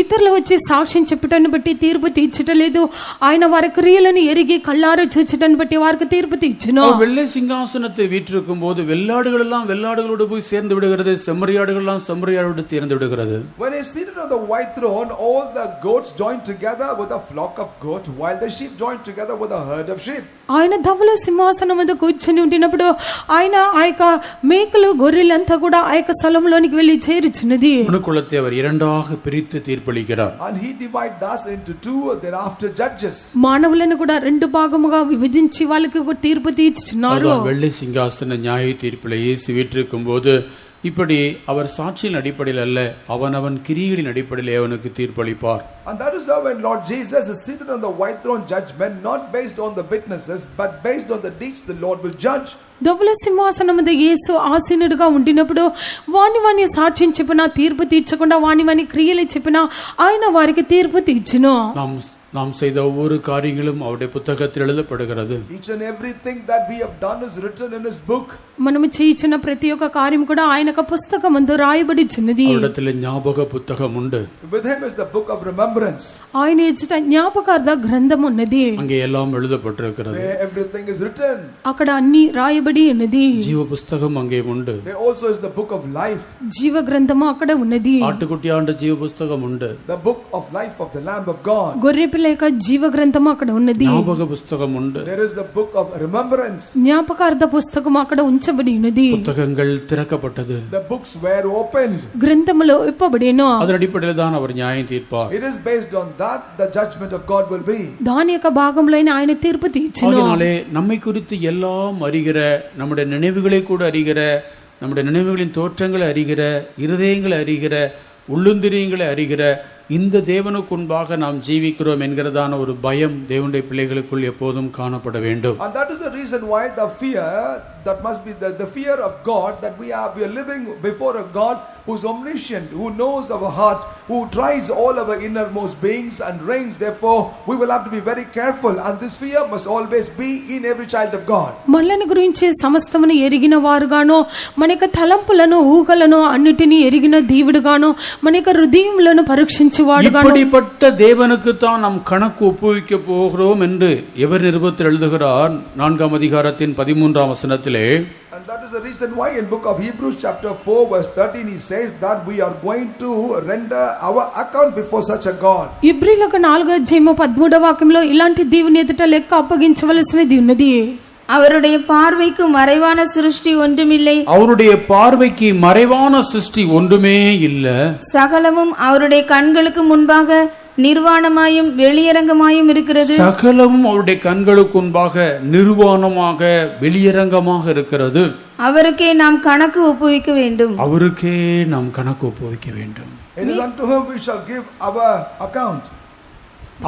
ఇతరులు వచ్చి సాక్ష్యం చెప్పటాన్ని బట్టి తీర్పు తీర్చటలేదు. ఆయన వారి క్రియలను ఎరిగి కళ్ళారా చూచటాన్ని బట్టి వారికి తీర్పు తీర్చును. வெள்ளை சிங்காசனத்தை வீற்றிருக்கும் போது வெள்ளாடுகள் எல்லாம் வெள்ளாடுகளோடு போய் சேர்ந்து விடுகிறது, செம்மறியாடுகள் எல்லாம் செம்மறியாடோடு சேர்ந்து விடுகிறது. When he is seated on the white throne, all the goats join together with a flock of goats, while the sheep join together with a herd of sheep. ఆయన ధవళ సింహాసనం మీద కూర్చొని ఉండినప్పుడు ఆయన ఆ యొక్క మేకలు గొర్రెలంతా కూడా ఆ యొక్క స్థలంలోనికి వెళ్లి చేరుచున్నది. மனுக்குலத்தை அவர் இரண்டாக பிரித்து தீர்ப்பளிக்கிறார். And he divides thus into two thereafter judges. మానవులను కూడా రెండు భాగముగా విభజించి వాళ్ళకి ఒక తీర్పు తీర్చుచున్నారు. வெள்ளை சிங்காசன நியாய தீர்ப்பில் இயேசு வீற்றிருக்கும் போது இப்படி அவர் சாட்சியின் அடிப்படையில் அல்ல, அவனவன் கிரியைகளின் அடிப்படையில் அவனுக்கு தீர்ப்பளிப்பார். And that is how when Lord Jesus is seated on the white throne judgment, not based on the witnesses, but based on the deeds, the Lord will judge. ధవళ సింహాసనం మీద యేసు ఆసీనుడుగా ఉండినప్పుడు వాని సాక్ష్యం చెప్పినా తీర్పు తీర్చకుండా వాని క్రియలు చెప్పినా ఆయన వారికి తీర్పు తీర్చును. நாம் செய்த ஒவ்வொரு காரியங்களும் அவருடைய புத்தகத்தில் எழுதப்படுகிறது. Each and everything that we have done is written in his book. మనము చేయించిన ప్రతి ఒక్క కార్యం కూడా ఆయన యొక్క పుస్తకమందు రాయబడిచున్నది. அவரிடத்தில் ஞாபக புத்தகம் உண்டு. With him is the book of remembrance. ఆయన ఎదుట జ్ఞాపకార్థ గ్రంథం ఉన్నది. அங்கே எல்லாம் எழுதப்பட்டிருக்கிறது. There everything is written. అక్కడ అన్ని రాయబడి ఉన్నది. జీవ పుస్తகம் அங்கே உண்டு. There also is the book of life. జీవ గ్రంథము అక్కడ ఉన్నది. ஆட்டுக்குட்டியாண்ட జీవ పుస్తகம் உண்டு. The book of life of the Lamb of God. గొర్రె పిల్ల యొక్క జీవ గ్రంథము అక్కడ ఉన్నది. ஞாபக புஸ்தகம் உண்டு. There is the book of remembrance. జ్ఞాపకార్థ పుస్తకం అక్కడ ఉంచబడి ఉన్నది. புத்தகங்கள் திறக்கப்பட்டது. The books were opened. గ్రంథములో విప్పబడెను. அதன் அடிப்படையில் தான் அவர் நியாயம் தீர்ப்பார். It is based on that the judgment of God will be. దాని యొక్క భాగంలో ఆయన తీర్పు తీర్చును. அதனாலே நம்மை குறித்து எல்லாம் அறிகிற, நம்முடைய நினைவுகளை கூட அறிகிற, நம்முடைய நினைவுகளின் தோற்றங்களை அறிகிற, இருதயங்களை அறிகிற, உள்ளுந்திரியங்களை அறிகிற இந்த தேவனுக்கு முன்பாக நாம் ஜீவிக்கிறோம் என்கிறதான ஒரு பயம் தேவனுடைய பிள்ளைகளுக்குள் எப்போதும் காணப்பட வேண்டும். And that is the reason why the fear, that must be the fear of God, that we are living before a God who is omniscient, who knows our heart, who tries all our innermost beings and reigns. Therefore we will have to be very careful, and this fear must always be in every child of God. మనల్ని గురించి సమస్తమును ఎరిగిన వారుగాను, మన యొక్క తలంపులను ఊహలను అన్నిటినీ ఎరిగిన దేవుడుగాను, మన యొక్క హృదయములను పరీక్షించువాడుగాను, இப்படிப்பட்ட தேவனுக்கு தான் நாம் கணக்கு ஒப்புவிக்க போகிறோம் என்று எவர் நிருபத்தில் எழுதுகிறார் 4ஆம் அதிகாரத்தின் 13ஆம் வசனத்திலே. And that is the reason why in book of Hebrews chapter 4 verse 13 he says that we are going to render our account before such a God. ఇబ్రీయులకు 4వ అధ్యాయము 13వ వాక్యంలో ఇలాంటి దేవుని ఎదుట లెక్క అప్పగించవలసినది ఉన్నది. அவருடைய பார்வைக்கு மறைவான சிருஷ்டி ஒன்றுமில்லை. அவருடைய பார்வைக்கு மறைவான சிருஷ்டி ஒன்றுமே இல்ல. சகலமும் அவருடைய கண்களுக்கு முன்பாக நிர்வாணமாயும் வெளியரங்கமாயும் இருக்கிறது. சகலமும் அவருடைய கண்களுக்கு முன்பாக நிர்வாணமாக வெளியரங்கமாக இருக்கிறது. அவருக்கே நாம் கணக்கு ஒப்புவிக்க வேண்டும். அவருக்கே நாம் கணக்கு ஒப்புவிக்க வேண்டும். It is unto whom we shall give our account.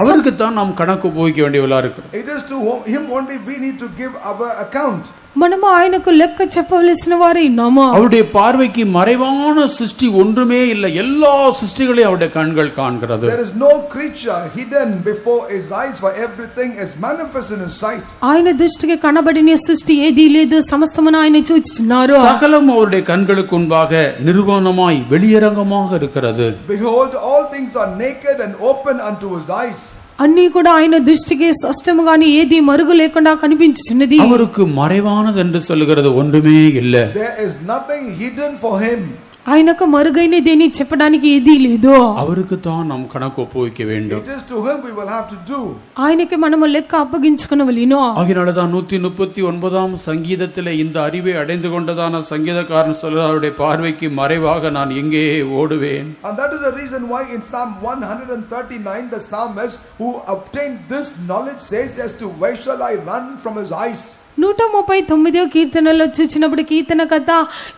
அவருக்கு தான் நாம் கணக்கு ஒப்புவிக்க வேண்டியவளா இருக்கிறோம். It is to him only we need to give our account. మనము ఆయనకు లెక్క చెప్పవలసిన వారే ఉన్నామా? அவருடைய பார்வைக்கு மறைவான சிருஷ்டி ஒன்றுமே இல்லை. எல்லா சிருஷ்டிகளையும் அவருடைய கண்கள் காண்கிறது. There is no creature hidden before his eyes, for everything is manifest in his sight. ఆయన దృష్టికి కనబడిన సృష్టి ఏదీ లేదు, సమస్తమును ఆయన చూచుచున్నారు. சகலம் அவருடைய கண்களுக்கு முன்பாக நிர்வாணமாய் வெளியரங்கமாக இருக்கிறது. Behold, all things are naked and open unto his eyes. అన్నీ కూడా ఆయన దృష్టికి స్పష్టముగానే ఏది మరుగు లేకుండా కనిపించుచున్నది. அவருக்கு மறைவானது என்று சொல்லுகிறது ஒன்றுமே இல்லை. There is nothing hidden for him. ఆయనకు మరుగైనదేని చెప్పడానికి ఏదీ లేదు. அவருக்கு தான் நாம் கணக்கு ஒப்புவிக்க வேண்டும். It is to him we will have to do. ఆయనకి మనము లెక్క అప్పగించుకొనవలెను. ஆகினால்தான் 139ஆம் சங்கீதத்திலே இந்த அறிவை அடைந்து கொண்டதான சங்கீதக்காரன் சொல்றார், அவருடைய பார்வைக்கு மறைவாக நான் எங்கே ஓடுவேன். And that is the reason why in Psalm 139 the psalmist who obtained this knowledge says as to where shall I run from his eyes. 139వ కీర్తనలో చూచినప్పుడు కీర్తనకర్త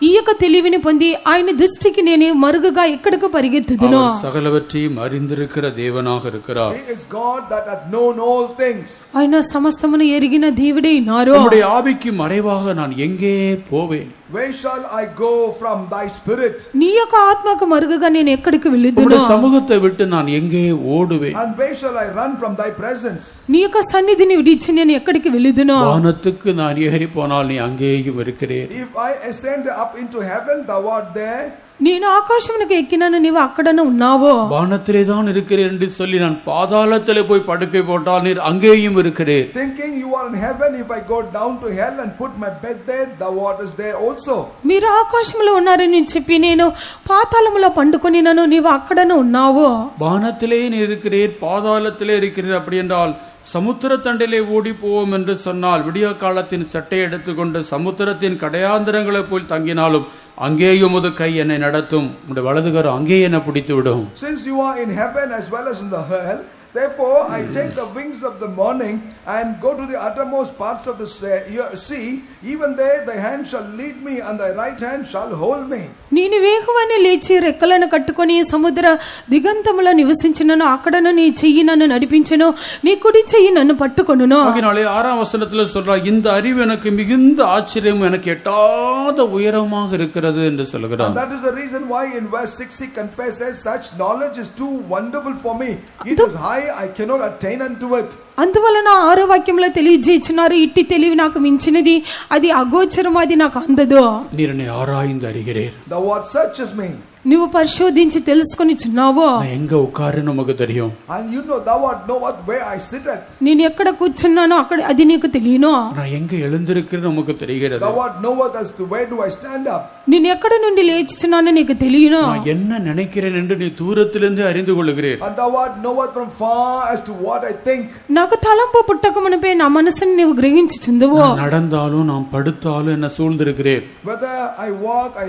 ఈ యొక్క తెలివిని పొంది ఆయన దృష్టికి నేను మరుగుగా ఎక్కడికి పరిగెత్తుదును. அவர் சகலவற்றையும் அறிந்திருக்கிற தேவனாக இருக்கிறார். He is God that hath known all things. ఆయన సమస్తమును ఎరిగిన దేవుడే ఉన్నారు. நம்முடைய ஆவிக்கு மறைவாக நான் எங்கே போவேன்? Where shall I go from thy spirit? నీ యొక్క ఆత్మకు మరుగుగా నేను ఎక్కడికి వెళ్ళుదును? உம்முடைய சமூகத்தை விட்டு நான் எங்கே ஓடுவேன்? And where shall I run from thy presence? నీ యొక్క సన్నిధిని విడిచి నేను ఎక్కడికి వెళ్ళుదును? வானத்துக்கு நான் ஏறி போனால் நீ அங்கேயும் இருக்கிறீர். If I ascend up into heaven, thou art there. నేను ఆకాశమునకు ఎక్కినాను, నీవు అక్కడనే ఉన్నావు. வானத்திலே தான் இருக்கிறீர் என்று சொல்லி நான் பாதாளத்திலே போய் படுக்கை போட்டால் நீர் அங்கேயும் இருக்கிறீர். Thinking you are in heaven, if I go down to hell and put my bed there, thou art there also. మీరు ఆకాశంలో ఉన్నారని చెప్పి నేను పాతాళములో పండుకొనినను, నీవు అక్కడనే ఉన్నావు. வானத்திலே நீர் இருக்கிறீர், பாதாளத்திலே இருக்கிறீர். அப்படி என்றால் சமுத்திர தண்டிலே ஓடி போவோம் என்று சொன்னால், விடிய காலத்தின் சட்டை எடுத்துக்கொண்டு சமுத்திரத்தின் கடையாந்திரங்களை போய் தங்கினாலும் அங்கேயும் உமது கை என்னை நடத்தும், உம்முடைய வலதுகரம் அங்கே என்னை பிடித்து விடும். Since you are in heaven as well as in the hell, therefore I take the wings of the morning and go to the uttermost parts of the sea. Even there thy hand shall lead me, and thy right hand shall hold me. నేను వేగవాన్ని లేచి రెక్కలను కట్టుకొని సముద్ర దిగంతములో నివసించినను, అక్కడను నీ చెయ్యి నన్ను నడిపించెను, నీ కుడి చెయ్యి నన్ను పట్టుకొనును. ஆகினாலே 6ஆம் வசனத்தில் சொல்றார், இந்த அறிவு எனக்கு மிகுந்த ஆச்சரியம், எனக்கு எட்டாத உயரமாக இருக்கிறது என்று சொல்கிறார். And that is the reason why in verse 6 he confesses, such knowledge is too wonderful for me. It is high, I cannot attain unto it. అందువలన 6వ వాక్యంలో తెలియజేస్తున్నారు, ఇట్టి తెలివి నాకు మించినది, అది అగోచరం, అది నాకు అందదు. நீர் என்னை ஆராய்ந்து அறிகிறீர். Thou art searches me. నువ్వు పరిశోధించి తెలుసుకొనిచున్నావు. நான் எங்க உட்காருன்னு நமக்கு தெரியும். And you know, thou art know what where I sit at. నేను ఎక్కడ కూర్చున్నానో అక్కడ అది నీకు తెలియను. நான் எங்க எழுந்திருக்கிறேன்னு நமக்கு தெரிகிறது. Thou art knoweth as to where do I stand up. నేను ఎక్కడ నుండి లేచుచున్నానో నీకు తెలియను. நான் என்ன நினைக்கிறேன் என்று நீ தூரத்திலிருந்து அறிந்து கொள்கிறீர். And thou art knoweth from far as to what I think. నాకు తలంపు పుట్టక మునిపే నా మనసుని నీవు గ్రహించుచుందువు. நடந்தாலும் நான் படுத்தாலும் என்ன சூழ்ந்திருக்கிறேன். Whether I walk, I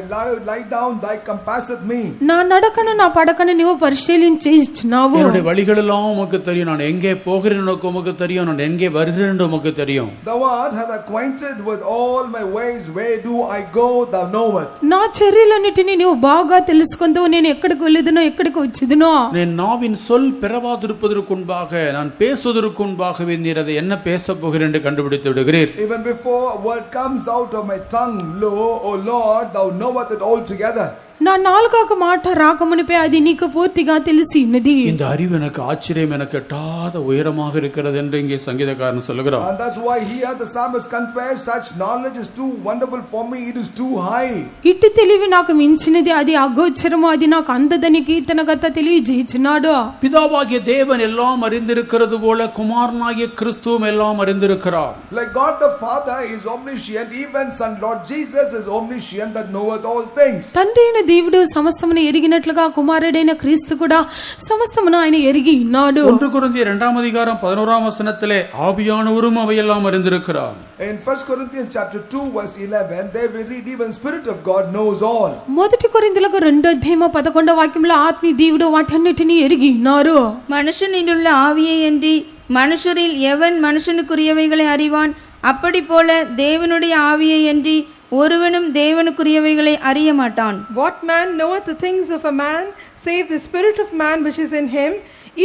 lie down, thy compasseth me. నా నడకను నా పడకను నీవు పరిశీలించి ఇచ్చున్నావు. என்னுடைய வழிகளெல்லாம் உமக்கு தெரியும். நான் எங்கே போகிறேன் உமக்கு தெரியும். நான் எங்கே வருகிறேன் உமக்கு தெரியும். Thou art hath acquainted with all my ways. Where do I go? Thou knowest. నా చర్యలన్నిటిని నీవు బాగా తెలుసుకుందువు. నేను ఎక్కడికి వెళ్ళేదనో ఎక్కడికి వచ్చేదనో. என் நாவின் சொல் பிறவாதிருப்பதற்கு முன்பாக நான் பேசுவதற்கு முன்பாகவே நீர் அதை என்ன பேச போகிறேன் என்று கண்டுபிடித்து விடுகிறீர். Even before a word comes out of my tongue, lo, O Lord, thou knowest it altogether. నా నాలుకకు మాట రాకమునిపే అది నీకు పూర్తిగా తెలిసి ఉన్నది. இந்த அறிவு எனக்கு ஆச்சரியம், எனக்கு எட்டாத உயரமாக இருக்கிறது என்று இங்கே சங்கீதக்காரன் சொல்லுகிறான். And that's why here the psalmist confessed, such knowledge is too wonderful for me, it is too high. ఇట్టి తెలివి నాకు మించినది, అది అగోచరము, అది నాకు అందదని కీర్తనకర్త తెలియజేయుచున్నాడు. பிதாவாகிய தேவன் எல்லாம் அறிந்திருக்கிறது போல குமாரனாகிய கிறிஸ்துவும் எல்லாம் அறிந்திருக்கிறார். Like God the Father is omniscient, even Son Lord Jesus is omniscient that knoweth all things. తండ్రి దేవుడు సమస్తమును ఎరిగినట్లుగా కుమారుడైన క్రీస్తు కూడా సమస్తమును ఆయన ఎరిగి ఉన్నాడు. 1 கொரிந்தியர் 2ஆம் அதிகாரம் 11ஆம் வசனத்திலே ஆவியானவரும் அவையெல்லாம் அறிந்திருக்கிறார். In 1 Corinthians chapter 2 verse 11, there we read even Spirit of God knows all. మొదటి కొరింథీయులకు 2:11 వాక్యంలో ఆత్మీయ దేవుడు వాటన్నిటిని ఎరిగి ఉన్నారు. மனுஷனிலுள்ள ஆவியை அன்றி மனுஷரில் எவன் மனுஷனுக்குரியவைகளை அறிவான்? அப்படி போல தேவனுடைய ஆவியை அன்றி ஒருவனும் தேவனுக்குரியவைகளை அறிய மாட்டான். What man knoweth the things of a man, save the spirit of man which is in him?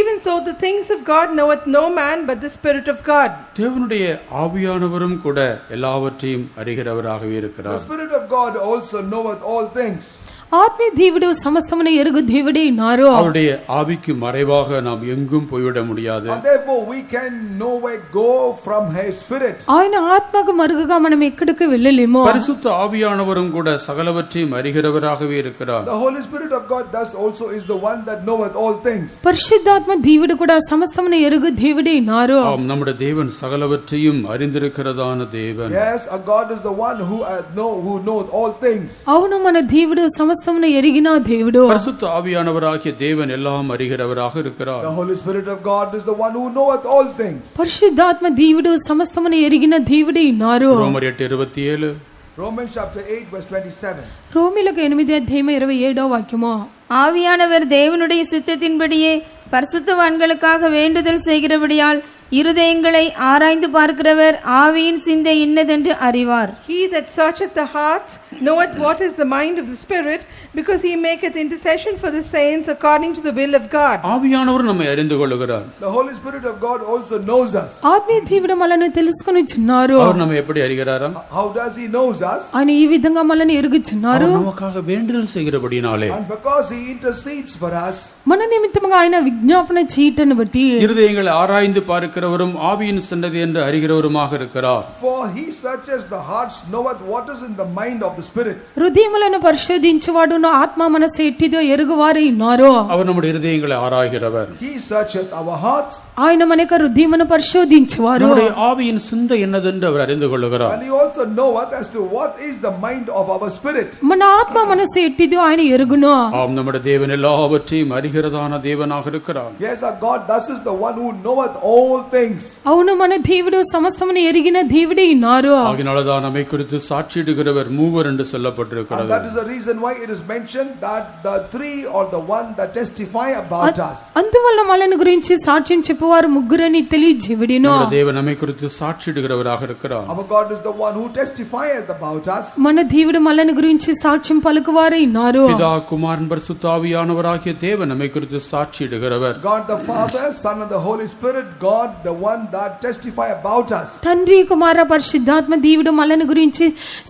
Even so the things of God knoweth no man but the Spirit of God. தேவனுடைய ஆவியானவரும் கூட எல்லாவற்றையும் அறிகிறவராகவே இருக்கிறார். The Spirit of God also knoweth all things. ఆత్మీయ దేవుడు సమస్తమును ఎరుగు దేవుడే ఉన్నారు. அவருடைய ஆவிக்கு மறைவாக நாம் எங்கும் போய்விட முடியாது. And therefore we can nowhere go from his spirit. ఆయన ఆత్మకు మరుగుగా మనం ఎక్కడికి వెళ్ళలేము. பரிசுத்த ஆவியானவரும் கூட சகலவற்றையும் அறிகிறவராகவே இருக்கிறார். The Holy Spirit of God thus also is the one that knoweth all things. పరిశుద్ధాత్మ దేవుడు కూడా సమస్తమును ఎరుగు దేవుడే ఉన్నారు. ஆம், நம்முடைய தேவன் சகலவற்றையும் அறிந்திருக்கிறதான தேவன். Yes, our God is the one who knoweth all things. అవును, మన దేవుడు సమస్తమును ఎరిగిన దేవుడు. பரிசுத்த ஆவியானவராகிய தேவன் எல்லாம் அறிகிறவராக இருக்கிறார். The Holy Spirit of God is the one who knoweth all things. పరిశుద్ధాత్మ దేవుడు సమస్తమును ఎరిగిన దేవుడే ఉన్నారు. ரோமர் 8:27. Romans chapter 8 verse 27. రోమీయులకు 8:27 వాక్యము. ஆவியானவர் தேவனுடைய சித்தத்தின்படியே பரிசுத்தவான்களுக்காக வேண்டுதல் செய்கிறபடியால் இருதயங்களை ஆராய்ந்து பார்க்கிறவர் ஆவியின் சிந்தை இன்னதென்று அறிவார். He that searcheth the hearts knoweth what is the mind of the Spirit, because he maketh intercession for the saints according to the will of God. ஆவியானவர் நம்மை அறிந்து கொள்கிறார். The Holy Spirit of God also knows us. ఆత్మీయ దేవుడు మనల్ని తెలుసుకొనిచున్నారు. அவர் நம்மை எப்படி அறிகிறாரா? How does he knows us? ఆయన ఈ విధంగా మనల్ని ఎరుగుచున్నారు. அவர் நமக்காக வேண்டுதல் செய்கிறபடினாலே, And because he intercedes for us. మన నిమిత్తముగా ఆయన విజ్ఞాపన చేయటను బట్టి இருதயங்களை ஆராய்ந்து பார்க்கிறவரும் ஆவியின் சன்னதி என்று அறிகிறவருமாக இருக்கிறார். For he searches the hearts, knoweth what is in the mind of the Spirit. హృదయములను పరిశోధించువాడును ఆత్మ మనసు ఎట్టిదో ఎరుగువారై ఉన్నారు. அவர் நம்முடைய இருதயங்களை ஆராய்கிறவர். He searcheth our hearts. ఆయన మన యొక్క హృదయమును పరిశోధించువారు. நம்முடைய ஆவியின் சிந்தை என்னதென்று அவர் அறிந்து கொள்கிறார். And he also knoweth as to what is the mind of our spirit. మన ఆత్మ మనసు ఎట్టిదో ఆయన ఎరుగును. ஆம், நம்முடைய தேவன் எல்லாவற்றையும் அறிகிறதான தேவனாக இருக்கிறார். Yes, our God thus is the one who knoweth all things. అవును, మన దేవుడు సమస్తమును ఎరిగిన దేవుడే ఉన్నారు. ஆகினால்தான் நம்மை குறித்து சாட்சியிடுகிறவர் மூவர் என்று And சொல்லப்பட்டிருக்கிறது. that is the reason why it is mentioned that the three or the one that testify about us. అందువల్ల మనల్ని గురించి సాక్ష్యం చెప్పువారు ముగ్గురని తెలియజేయుడిను. நம்முடைய தேவன் நம்மை குறித்து சாட்சியிடுகிறவராக இருக்கிறார். Our God is the one who testifieth about us. మన దేవుడు మనల్ని గురించి సాక్ష్యం పలుకువారై ఉన్నారు. பிதா குமாரன் பரிசுத்த ஆவியானவராகிய தேவன் நம்மை குறித்து சாட்சியிடுகிறவர். God the Father, Son and the Holy Spirit, God the one that testify about us. తండ్రి కుమార పరిశుద్ధాత్మ దేవుడు మనల్ని గురించి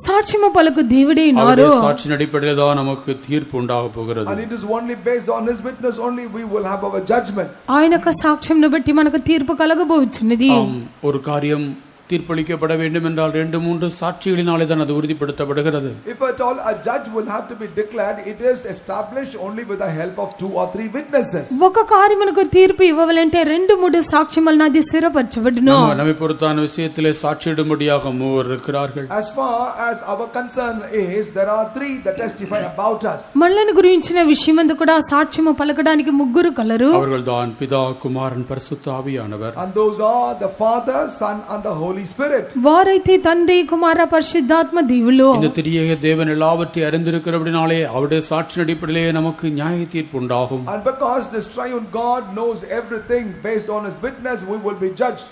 సాక్ష్యము పలుకు దేవుడే ఉన్నారు. அவருடைய சாட்சியின் அடிப்படையில் தான் நமக்கு தீர்ப்பு உண்டாக போகிறது. And it is only based on his witness only we will have our judgment. ఆయన యొక్క సాక్ష్యంను బట్టి మనకు తీర్పు కలగబోచున్నది. ஆம், ஒரு காரியம் தீர்ப்பளிக்கப்பட வேண்டும் என்றால் 2-3 சாட்சிகளினாலே தான் அது உறுதிப்படுத்தப்படுகிறது. If at all a judge will have to be declared, it is established only with the help of 2 or 3 witnesses. ఒక కార్యమునకు తీర్పు ఇవ్వాలంటే 2-3 సాక్ష్యములను అది స్థిరపరచబడును. நம்மை பொறுத்தான விஷயத்திலே சாட்சியிடும்படியாக மூவர் இருக்கிறார்கள். As far as our concern is, there are 3 that testify about us. మనల్ని గురించిన విషయమందు కూడా సాక్ష్యము పలకడానికి ముగ్గురు కలరు. அவர்கள் தான் பிதா குமாரன் பரிசுத்த ஆவியானவர். And those are the Father, Son and the Holy Holy Spirit. వారైతే తండ్రి కుమార పరిశుద్ధాత్మ దేవులు. இந்த திரியேக தேவன் எல்லாவற்றையும் அறிந்திருக்கிறபடினாலே அவருடைய சாட்சியின் அடிப்படையிலே நமக்கு நியாய தீர்ப்பு உண்டாகும். And because this triune God knows everything, based on his witness we will be judged.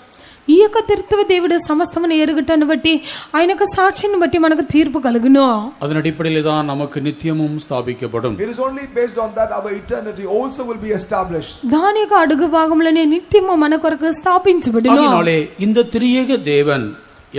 ఈ యొక్క త్రిత్వ దేవుడు సమస్తమును ఎరుగుటను బట్టి ఆయన యొక్క సాక్షిని బట్టి మనకు తీర్పు కలుగును. அதன் அடிப்படையிலே தான் நமக்கு நித்தியமும் ஸ்தாபிக்கப்படும். It is only based on that our eternity also will be established. దాని యొక్క అడుగు భాగంలోనే నిత్యము మన కొరకు స్థాపించబడును. அதனாலே இந்த திரியேக தேவன்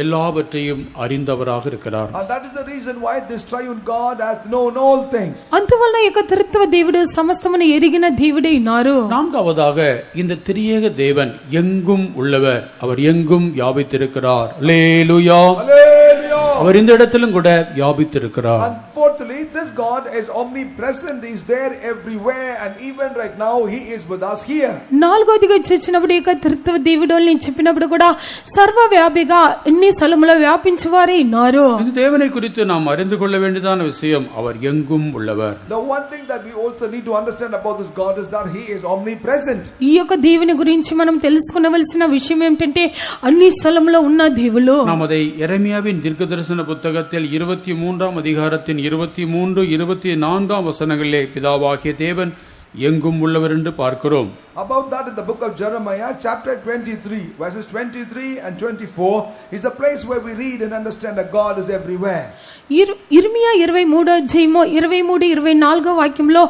எல்லாவற்றையும் அறிந்தவராக இருக்கிறார். And that is the reason why this triune God hath known all things. అందువల్ల ఈ యొక్క త్రిత్వ దేవుడు సమస్తమును ఎరిగిన దేవుడే ఉన్నారు. நான்காவதாக இந்த திரியேக தேவன் எங்கும் உள்ளவர், அவர் எங்கும் வியாபித்திருக்கிறார். அல்லேலூயா. Hallelujah. அவர் இந்த இடத்திலும் கூட வியாபித்திருக்கிறார். And fourthly, this God is omnipresent. He is there everywhere, and even right now he is with us here. నాలుగోదిగా చూసినప్పుడు ఈ యొక్క త్రిత్వ దేవుడు అని చెప్పినప్పుడు కూడా సర్వవ్యాపిగా అన్ని స్థలములో వ్యాపించువారే ఉన్నారు. இந்த தேவனை குறித்து நாம் அறிந்து கொள்ள வேண்டியதான விஷயம், அவர் எங்கும் உள்ளவர். The one thing that we also need to understand about this God is that he is omnipresent. ఈ యొక్క దేవుని గురించి మనం తెలుసుకొనవలసిన విషయం ఏమిటంటే అన్ని స్థలములో ఉన్న దేవుడు. நாம் அதை எரேமியாவின் தீர்க்கதரிசன புத்தகத்தில் 23ஆம் அதிகாரத்தின் 23, 24ஆம் வசனங்களிலே பிதாவாகிய தேவன் எங்கும் உள்ளவர் என்று பார்க்கிறோம். About that, in the book of Jeremiah chapter 23 verses 23 and 24 is the place where we read and understand that God is everywhere. ఇర్మియా 23 అధ్యాయము 23, 24 వాక్యంలో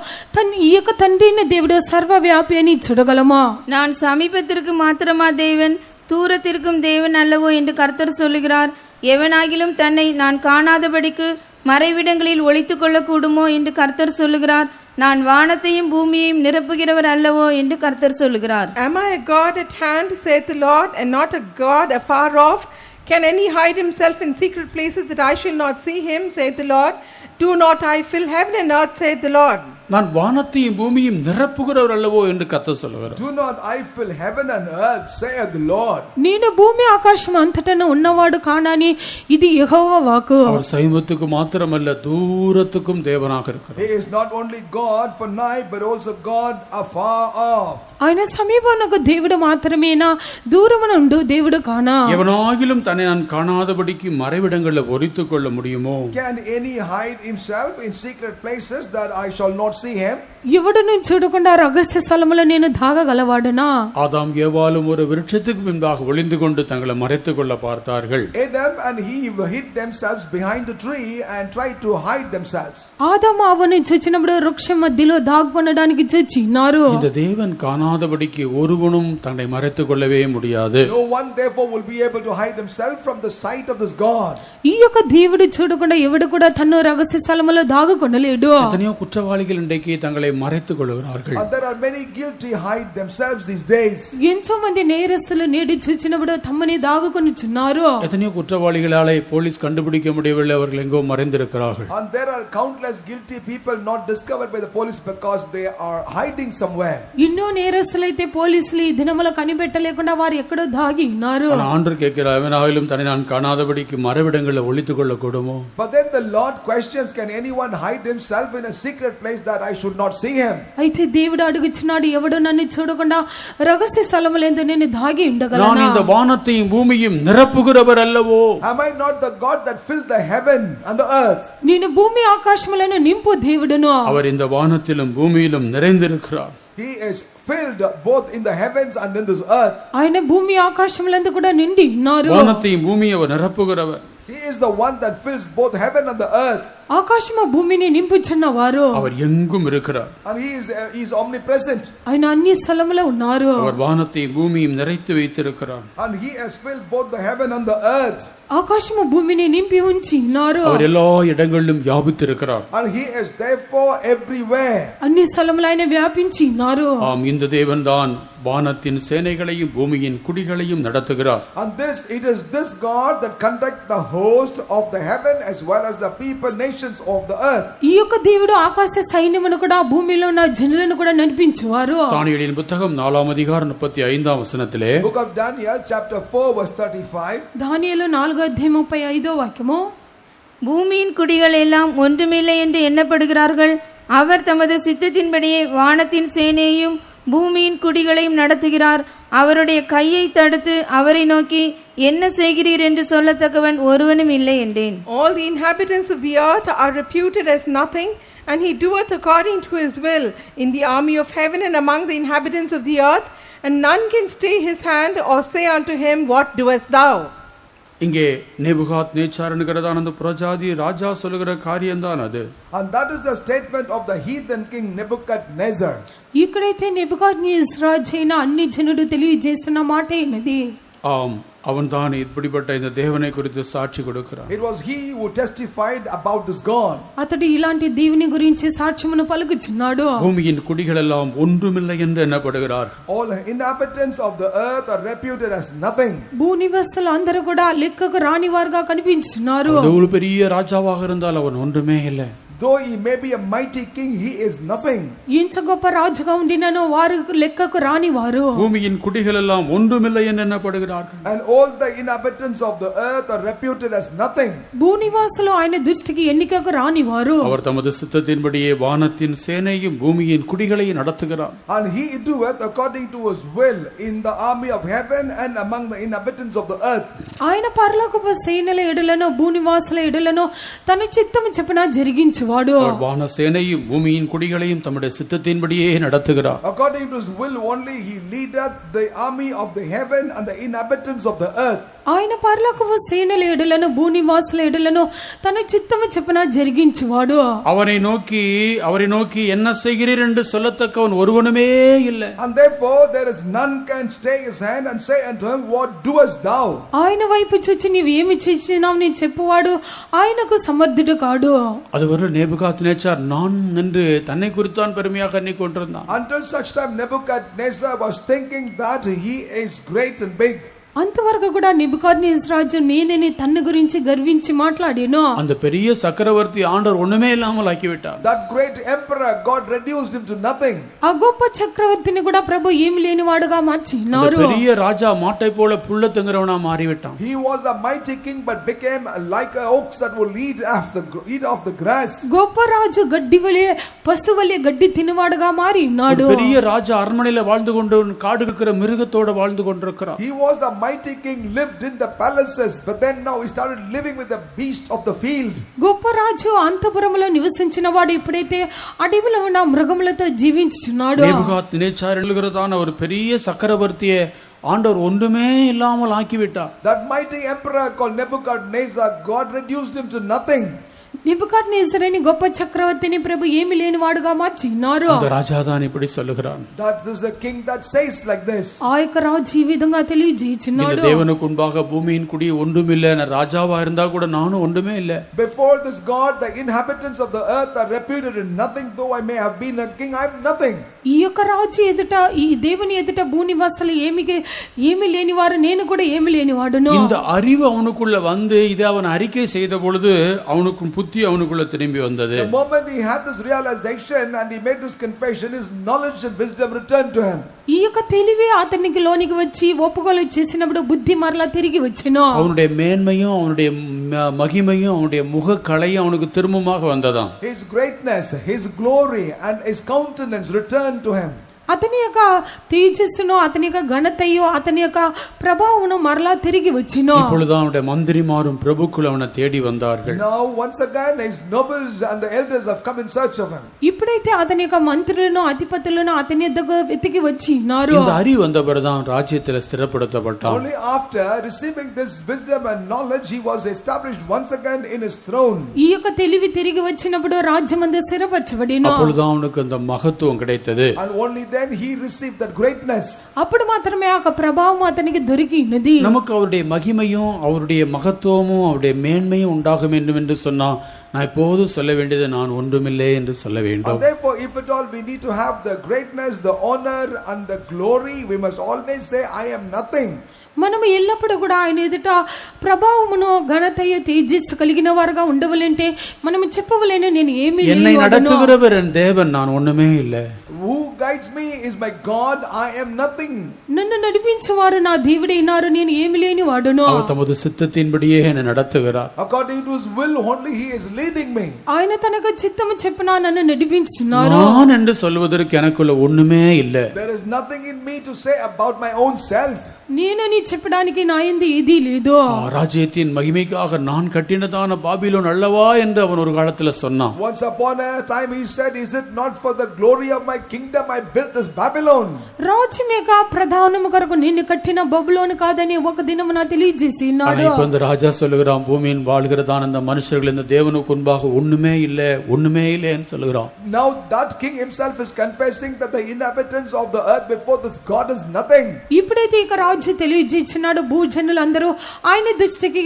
ఈ యొక్క తండ్రి అయిన దేవుడు సర్వవ్యాపి అని చూడగలమా? நான் சமீபத்திற்கு மாத்திரமா தேவன், தூரத்திற்கும் தேவன் அல்லவோ என்று கர்த்தர் சொல்லுகிறார். எவனாகிலும் தன்னை நான் காணாதபடிக்கு மறைவிடங்களில் ஒளித்துக் கொள்ள கூடுமோ என்று கர்த்தர் சொல்லுகிறார். நான் வானத்தையும் பூமியையும் நிரப்புகிறவர் அல்லவோ என்று கர்த்தர் சொல்லுகிறார். Am I a God at hand, saith the Lord, and not a God afar off? Can any hide himself in secret places that I shall not see him, saith the Lord? Do not I fill heaven and earth, saith the Lord? நான் வானத்தையும் பூமியும் நிரப்புகிறவர் அல்லவோ என்று கர்த்தர் சொல்லுகிறார். Do not I fill heaven and earth, saith the Lord. నేను భూమి ఆకాశం అంతటను ఉన్నవాడు కానని ఇది యెహోవా వాక్కు. அவர் சமீபத்துக்கு மாத்திரமல்ல, தூரத்துக்கும் தேவனாக இருக்கிறார். He is not only God for nigh but also God afar off. ఆయన సమీపమునకు దేవుడు మాత్రమేనా, దూరమునుండు దేవుడు కానా? எவனாகிலும் தன்னை நான் காணாதபடிக்கு மறைவிடங்களில் ஒளித்துக் கொள்ள முடியுமோ? Can any hide himself in secret places that I shall not see him? ఎవడును చూడకుండా రహస్య స్థలములో నేను దాగగలవాడనా? ஆதாம் ஏவாளும் ஒரு விருட்சத்துக்கு பின்பாக ஒளிந்து கொண்டு தங்களை மறைத்துக் கொள்ள பார்த்தார்கள். Adam and Eve hid themselves behind the tree and tried to hide themselves. ఆదాము అవ్వను చూచినప్పుడు వృక్షం మధ్యలో దాగుకొనడానికి చూచినారు. இந்த தேவன் காணாதபடிக்கு ஒருவனும் தன்னை மறைத்துக் கொள்ளவே முடியாது. No one therefore will be able to hide himself from the sight of this God. ఈ యొక్క దేవుడు చూడకుండా ఎవడు కూడా తన్ను రహస్య స్థలములో దాగుకొనలేడు. எத்தனையோ குற்றவாளிகள் இன்றைக்கு தங்களை மறைத்துக் கொள்கிறார்கள். And there are many guilty hide themselves these days. ఎంతో మంది నేరస్తులు నేడి చూచినప్పుడు తమ్మని దాగుకొనుచున్నారు. எத்தனையோ குற்றவாளிகளாலே போலீஸ் கண்டுபிடிக்க முடியவில்லை, அவர்கள் எங்கோ மறைந்திருக்கிறார்கள். And there are countless guilty people not discovered by the police because they are hiding somewhere. ఎన్నో నేరస్తులైతే పోలీసులు ఈ దినములో కనిపెట్టలేకుండా వారు ఎక్కడో దాగి ఉన్నారు. ஆனா ஆண்டவர் கேட்கிறார், எவனாகிலும் தன்னை நான் காணாதபடிக்கு மறைவிடங்களில் ஒளித்துக் கொள்ள கூடுமோ? But then the Lord questions, can anyone hide himself in a secret place that I should not see him? అయితే దేవుడు అడుగుచున్నాడు, ఎవడు నన్ను చూడకుండా రహస్య స్థలములందు నేను దాగి நான் ఉండగలనా? இந்த வானத்தையும் பூமியும் நிரப்புகிறவர் அல்லவோ? Am I not the God that filled the heaven and the earth? నేను భూమి ఆకాశములను నింపు దేవుడును. அவர் இந்த வானத்திலும் பூமியிலும் நிறைந்திருக்கிறார். He is filled both in the heavens and in this earth. ఆయన భూమి ఆకాశములందు కూడా నిండి ఉన్నారు. வானத்தையும் பூமியை அவர் நிரப்புகிறவர். He is the one that fills both heaven and the earth. ఆకాశము భూమిని నింపుచున్నవారు. அவர் எங்கும் இருக்கிறார். And he is omnipresent. ఆయన అన్ని స్థలములో ఉన్నారు. அவர் வானத்தையும் பூமியும் நிறைத்து வைத்திருக்கிறார். And he has filled both the heaven and the earth. ఆకాశము భూమిని నింపి ఉంచి ఉన్నారు. அவர் எல்லா இடங்களிலும் வியாபித்திருக்கிறார். And he is therefore everywhere. అన్ని స్థలములు ఆయన వ్యాపించి ఉన్నారు. ஆம், இந்த தேவன் தான் வானத்தின் சேனைகளையும் பூமியின் குடிகளையும் நடத்துகிறார். And it is this God that conduct the host of the heaven as well as the people nations of the earth. ఈ యొక్క దేవుడు ఆకాశ సైన్యమును కూడా భూమిలో ఉన్న జనులను కూడా నడిపించువారు. தானிయేலின் புத்தகம் 4ஆம் அதிகாரம் 35ஆம் வசனத்திலே, Book of Daniel chapter 4 verse 35. దానియేలు 4వ అధ్యాయం 35వ వాక్యము. பூமியின் குடிகள் எல்லாம் ஒன்றுமில்லை என்று எண்ணப்படுகிறார்கள். அவர் தமது சித்தத்தின்படியே வானத்தின் சேனையையும் பூமியின் குடிகளையும் நடத்துகிறார். அவருடைய கையை தடுத்து அவரை நோக்கி என்ன செய்கிறீர் என்று சொல்லத்தக்கவன் ஒருவனும் இல்லை என்றேன். All the inhabitants of the earth are reputed as nothing, and he doeth according to his will in the army of heaven and among the inhabitants of the earth, and none can stay his hand or say unto him, What doest thou? இங்கே நேபுகாத் நேச்சார் என்கிறதான அந்த புறஜாதி ராஜா சொல்லுகிற காரியம்தான் அது. And that is the statement of the heathen king Nebuchadnezzar. ఇక్కడైతే నెబుకద్నెజర్ అయిన అన్ని జనుడు తెలియజేస్తున్న మాట ఏమిది? ஆம், அவன்தான் இப்படிப்பட்ட இந்த தேவனை குறித்து சாட்சி கொடுக்கிறான். It was he who testified about this God. అతడు ఇలాంటి దేవుని గురించి సాక్ష్యమును పలుకుచున్నాడు. பூமியின் குடிகள் எல்லாம் ஒன்றுமில்லை என்று எண்ணப்படுகிறார். All inhabitants of the earth are reputed as nothing. భూనివాసులు అందరూ కూడా లెక్కకు రాని వారుగా కనిపించున్నారు. ஒரு பெரிய ராஜாவாக இருந்தால் அவன் ஒன்றுமே இல்லை. Though he may be a mighty king, he is nothing. ఇంత గొప్ప రాజుగా ఉండినను వారు లెక్కకు రాని వారు. பூமியின் குடிகள் எல்லாம் ஒன்றுமில்லை என்று எண்ணப்படுகிறார்கள். And all the inhabitants of the earth are reputed as nothing. భూనివాసులు ఆయన దృష్టికి ఎన్నికకు రాని వారు. அவர் தமது சித்தத்தின்படியே வானத்தின் சேனையும் பூமியின் குடிகளையும் நடத்துகிறார். And he doeth according to his will in the army of heaven and among the inhabitants of the earth. ఆయన పరలోకపు సేనల ఎడలను భూనివాసుల ఎడలను తన చిత్తము చొప్పున జరిగించు அவர் வான சேனையும் பூமியின் குடிகளையும் தம்முடைய சித்தத்தின்படியே நடத்துகிறார். According to his will only he leadeth the army of the heaven and the inhabitants of the earth. ఆయన పరలోకపు సేనల ఎడలను భూనివాసుల ఎడలను తన చిత్తము చొప్పున జరిగించువాడు. அவரை நோக்கி என்ன செய்கிறீர் என்று சொல்லத்தக்கவன் ஒருவனுமே இல்லை. And therefore there is none can stay his hand and say unto him, What doest thou? ఆయన వైపు చూచి నీవు ఏమి చేసినావు నీ చెప్పువాడు ఆయనకు సమర్థుడు కాడు. அதுவரை நேபுகாத்நேச்சார் நான் என்று தன்னை குறித்தான் பெருமையாக எண்ணிக்கொண்டிருந்தான். Until such time Nebuchadnezzar was thinking that he is great and big. అంతవరకు కూడా నెబుకద్నెజర్ రాజు నేనని తన గురించి గర్వించి మాట్లాడాను. அந்த பெரிய சக்கரவர்த்தி ஆண்டவர் ஒண்ணுமே இல்லாமல் ஆக்கிவிட்டார். That great emperor God reduced him to nothing. ఆ గొప్ప చక్రవర్తిని కూడా ప్రభు ఏమీ లేనివాడుగా మార్చినారు. அந்த பெரிய ராஜா மாட்டை போல புல்ல திங்கறவனா மாறிவிட்டான். He was a mighty king but became like an ox that will eat off the grass. గొప్ప రాజు గడ్డి వలె పశువలే గడ్డి తినవాడుగా మారినాడు. பெரிய ராஜா அரண்மனையில வாழ்ந்து கொண்டு காடு இருக்கிற மிருகத்தோட வாழ்ந்து கொண்டிருக்கிறார். He was a mighty king, lived in the palaces, but then now he started living with the beast of the field. గొప్ప రాజు అంతఃపురములో నివసించిన వాడు ఇప్పుడైతే అడవిలో ఉన్న మృగములతో జీవించుచున్నాడు. நேபுகாத்நேச்சார் என்கிறதான ஒரு பெரிய சக்கரவர்த்தியை ஆண்டவர் ஒன்றுமே இல்லாமல் ஆக்கிவிட்டார். That mighty emperor called Nebuchadnezzar, God reduced him to nothing. Nebuchadnezzar అనే గొప్ప చక్రవర్తిని ప్రభు ఏమీ లేనివాడుగా మార్చినారు. அந்த ராஜா தான் இப்படி சொல்லுகிறான். That is the king that says like this. ఆ యొక్క రాజు ఈ విధంగా తెలియజేయుచున్నాడు. இந்த தேவனுக்கு முன்பாக பூமியின் குடி ஒன்றுமில்லை. நான் ராஜாவா இருந்தா கூட நானும் ஒன்றுமே இல்லை. Before this God the inhabitants of the earth are reputed in nothing. Though I may have been a king, I am nothing. ఈ యొక్క రాజు ఎదుట ఈ దేవుని ఎదుట భూనివాసులు ఏమీ లేనివారు నేను కూడా ఏమీ లేనివాడును. இந்த அறிவு அவனுக்குள்ள வந்து இதை அவன் அறிக்கை செய்த பொழுது அவனுக்கு புத்தி அவனுக்குள்ள திரும்பி வந்தது. The moment he had this realization and he made this confession, his knowledge and wisdom returned to him. ఈ యొక్క తెలివి అతనికి లోనికి వచ్చి ఒప్పుకోలు చేసినప్పుడు బుద్ధి మరలా తిరిగి వచ్చెను. அவனுடைய மேன்மையும் அவனுடைய மகிமையும் அவனுடைய முகக்களையும் அவனுக்கு திரும்பமாக வந்ததாம். His greatness, his glory and his countenance returned to him. అతని యొక్క తేజస్సును అతని యొక్క ఘనతయు అతని యొక్క ప్రభావమును మరలా తిరిగి వచ్చెను. இப்பொழுது அவனுடைய மந்திரிமாரும் பிரபுக்கள் அவனை தேடி வந்தார்கள். Now once again his nobles and the elders have come in search of him. ఇప్పుడైతే అతని యొక్క మంత్రులను అధిపతులను అతని యొద్దకు వెతికి వచ్చినారు. இந்த அறிவு வந்த பிறகுதான் ராஜ்யத்தில் ஸ்திரப்படுத்தப்பட்டான். Only after receiving this wisdom and knowledge he was established once again in his throne. ఈ యొక్క తెలివి తిరిగి వచ్చినప్పుడు రాజ్యమందు స్థిరపరచబడెను. அப்பொழுது அவனுக்கு அந்த மகத்துவம் கிடைத்தது. And only then he received that greatness. అప్పుడు మాత్రమే ఆ ప్రభావం అతనికి దొరికినది. நமக்கு அவருடைய மகிமையும் அவருடைய மகத்துவமும் அவருடைய மேன்மையும் உண்டாக வேண்டும் என்று சொன்னா நான் எப்போதும் சொல்ல வேண்டியது நான் ஒன்றுமில்லை என்று சொல்ல வேண்டும். And therefore if at all we need to have the greatness, the honor and the glory, we must always say I am nothing. మనము ఎల్లప్పుడూ కూడా ఆయన ఎదుట ప్రభావమును ఘనతయు తేజస్సు కలిగిన వారుగా ఉండవలంటే మనము చెప్పవలేను నేను ఏమీ என்னை நடத்துகிறவர் என் தேவன், நான் ஒண்ணுமே இல்லை. Who guides me is my God, I am nothing. నన్ను నడిపించేవారు నా దేవుడే ఉన్నారు, నేను ఏమి లేని వాడును. அவர் தமது சித்தத்தின்படியே என்னை நடத்துகிறார். According to his will only he is leading me. ఆయన తనకు చిత్తము చెప్పిన నన్ను నడిపించున్నారు. நான் என்று சொல்வதற்கு எனக்குள்ள ஒண்ணுமே இல்லை. There is nothing in me to say about my own self. నేనని చెప్పడానికి నా యందు ఏదీ లేదు. ராஜ்யத்தின் மகிமைக்காக நான் கட்டினதான பாபிலோன் அல்லவா என்று அவன் ஒரு காலத்துல சொன்னான். Once upon a time he said, is it not for the glory of my kingdom I built this Babylon? రాజ్యమేక ప్రధానము కొరకు నిన్ను కట్టిన బబులోను కాదని ఒక దినమున తెలియజేసినాడు. இப்ப இந்த ராஜா சொல்லுகிறான், பூமியின் வாழ்கிறதான அந்த மனுஷர்கள் இந்த தேவனுக்கு முன்பாக ஒண்ணுமே இல்லை ஒண்ணுமே இல்லைன்னு சொல்லுகிறான். Now that king himself is confessing that the inhabitants of the earth before this God is nothing. ఇప్పుడైతే ఇక రాజు తెలియజేసినాడు, భూజనులందరూ ఆయన దృష్టికి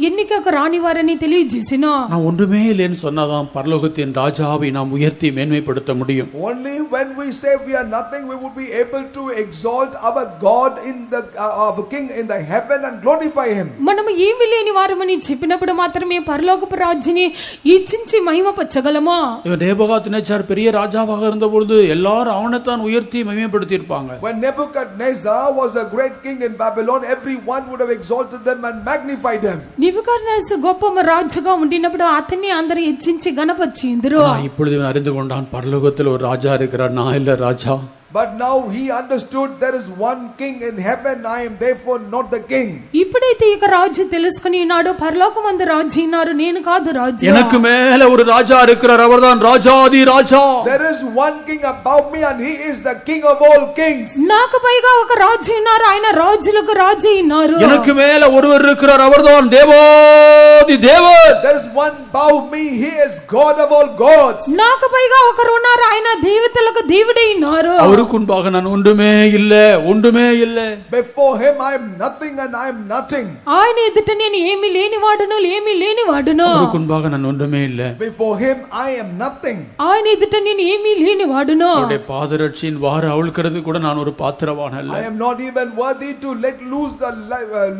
ఎన్నికకు రాని వారని తెలియజేసిన. நான் ஒன்றுமே இல்லைன்னு சொன்னாதான் பரலோகத்தின் ராஜாவை நாம் உயர்த்தி மேன்மைப்படுத்த முடியும். Only when we say we are nothing, we would be able to exalt our God in the our king in the heaven and glorify him. మనము ఏమీ లేని వారమని చెప్పినప్పుడు మాత్రమే పరలోకపు రాజ్యాన్ని ఇచ్చించి మహిమపరచగలమా? இவன் நேபுகாத்நேச்சார் பெரிய ராஜாவாக இருந்த பொழுது எல்லாரும் அவனைத்தான் உயர்த்தி மகிமைப்படுத்தி இருப்பாங்க. When Nebuchadnezzar was a great king in Babylon, everyone would have exalted them and magnified them. Nebuchadnezzar గొప్ప రాజుగా ఉండినప్పుడు అతన్ని అందరూ హెచ్చించి గణపరిచిందరు. இப்பொழுது இவன் அறிந்து கொண்டான், பரலோகத்தில் ஒரு ராஜா இருக்கிறார், நான் இல்ல ராஜா. But now he understood there is one king in heaven, I am therefore not the king. ఇప్పుడైతే ఇక రాజు తెలుసుకుని ఉన్నాడు, పరలోకమందు రాజు ఉన్నారు, నేను కాదు రాజు. எனக்கு மேல ஒரு ராஜா இருக்கிறார், அவர்தான் ராஜாதி ராஜா. There is one king above me and he is the king of all kings. నాకు పైగా ఒక రాజు ఉన్నారు, ఆయన రాజులకు రాజు ఉన్నారు. எனக்கு மேல ஒருவர் இருக்கிறார், அவர்தான் தேவாதி தேவன். There is one above me, he is God of all gods. నాకు పైగా ఒకరు ఉన్నారు, ఆయన దేవతలకు దేవుడే ఉన్నారు. அவருக்குன்பாக நான் ஒன்றுமே இல்லை ஒன்றுமே இல்லை. Before him I am nothing and I am nothing. ఆయన ఎదుట నేను ఏమీ లేని వాడును ఏమీ లేని వాడును. அவருக்குன்பாக நான் ஒன்றுமே இல்லை. Before him I am nothing. ఆయన ఎదుట నేను ఏమీ లేని వాడును. அவருடைய பாதரட்சியின் வாறு அவிழ்க்கிறது கூட நான் ஒரு பாத்திரவான் அல்ல. I am not even worthy to let loose the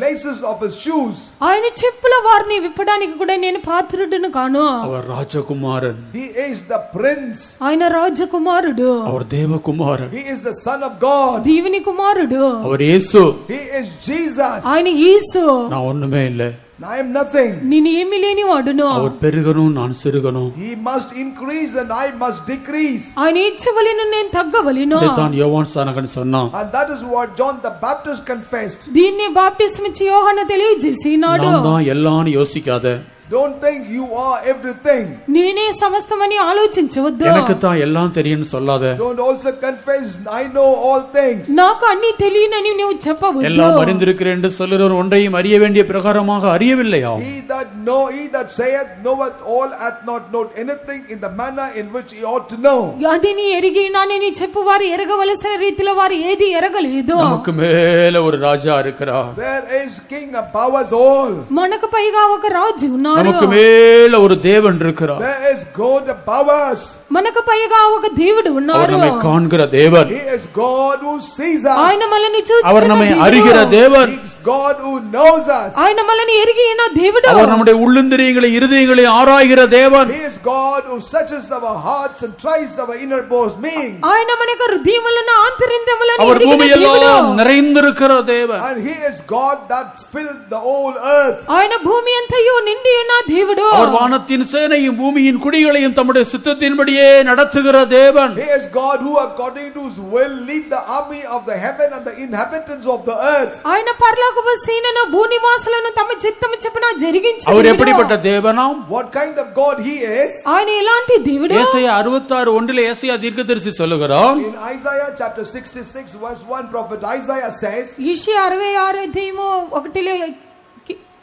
laces of his shoes. ఆయన చెప్పుల వారిని విప్పడానికి కూడా నేను పాత్రుడును కాను. அவர் ராஜகுமாரன். He is the prince. ఆయన రాజకుమారుడు. அவர் தேவகுமாரன். He is the son of God. దేవుని కుమారుడు. அவர் இயேசு. He is Jesus. ఆయన యేసు. நான் ஒண்ணுமே இல்லை. I am nothing. నేను ఏమీ లేని వాడును. அவர் பெருகணும், நான் சிறுகணும். He must increase and I must decrease. ఆయన ఇచ్చవలెను నేను తగ్గవలెను. இதைத்தான் யோவான் ஸ்நானகன் சொன்னான். And that is what John the Baptist confessed. దీన్ని బాప్టిస్మ ఇచ్చి యోహాను తెలియజేసినాడు. நான் தான் எல்லாம் யோசிக்காத. Don't think you are everything. నేనే సమస్తమని ఆలోచించవద్దు. எனக்கு தான் எல்லாம் தெரியும்னு சொல்லாத. Don't also confess I know all things. నాకు అన్ని తెలియనని నువ్వు చెప్పవద్దు. எல்லாம் அறிந்திருக்கிறேன் என்று சொல்லுகிறவர் ஒன்றையும் அறிய வேண்டிய பிரகாரமாக அறியவில்லையா? He that saith knoweth all hath not known anything in the manner in which he ought to know. అదిని ఎరిగి నాని చెప్పువారు ఎరగవలసిన రీతిలో వారు ఏది ఎరగలేదు. நமக்கு மேல ஒரு ராஜா இருக்கிறார். There is king above us all. మనకు పైగా ఒక రాజు ఉన్నారు. நமக்கு மேல ஒரு தேவன் இருக்கிறார். There is God above us. మనకు పైగా ఒక దేవుడు அவர் ఉన్నారు. நம்மை காண்கிற தேவன். He is God who sees us. ఆయన మనల్ని அவர் நம்மை அறிகிற தேவன். He is God who knows us. ఆయన మనల్ని ఎరిగిన దేవుడు. அவர் நம்முடைய உள்ளந்திரியங்களை இருதயங்களை ஆராய்கிற தேவன். He is God who searches our hearts and tries our innermost being. ఆయన మన యొక్క హృదయములను ఆంతరింద్రియములను அவர் ఎరిగిన దేవుడు. பூமியெல்லாம் நிறைந்திருக்கிற தேவன். And he is God that filled the whole earth. ఆయన భూమి అంతయు నిండి ఉన్న దేవుడు. அவர் வானத்தின் சேனையும் பூமியின் குடிகளையும் தம்முடைய சித்தத்தின்படியே நடத்துகிற தேவன். He is God who according to his will lead the army of the heaven and the inhabitants of the earth. ఆయన పరలోకపు సేనను భూనివాసులను తమ చిత్తము చొప్పున జరిగించు. அவர் எப்படிப்பட்ட தேவனாம்? What kind of God he is? ఆయన ఎలాంటి దేవుడు? ஏசாயா 66:1 ஏசாயா தீர்க்கதரிசி சொல்லுகிறான். In Isaiah chapter 66 verse 1 prophet Isaiah says, యెషయా 66 అధ్యాయము 1లో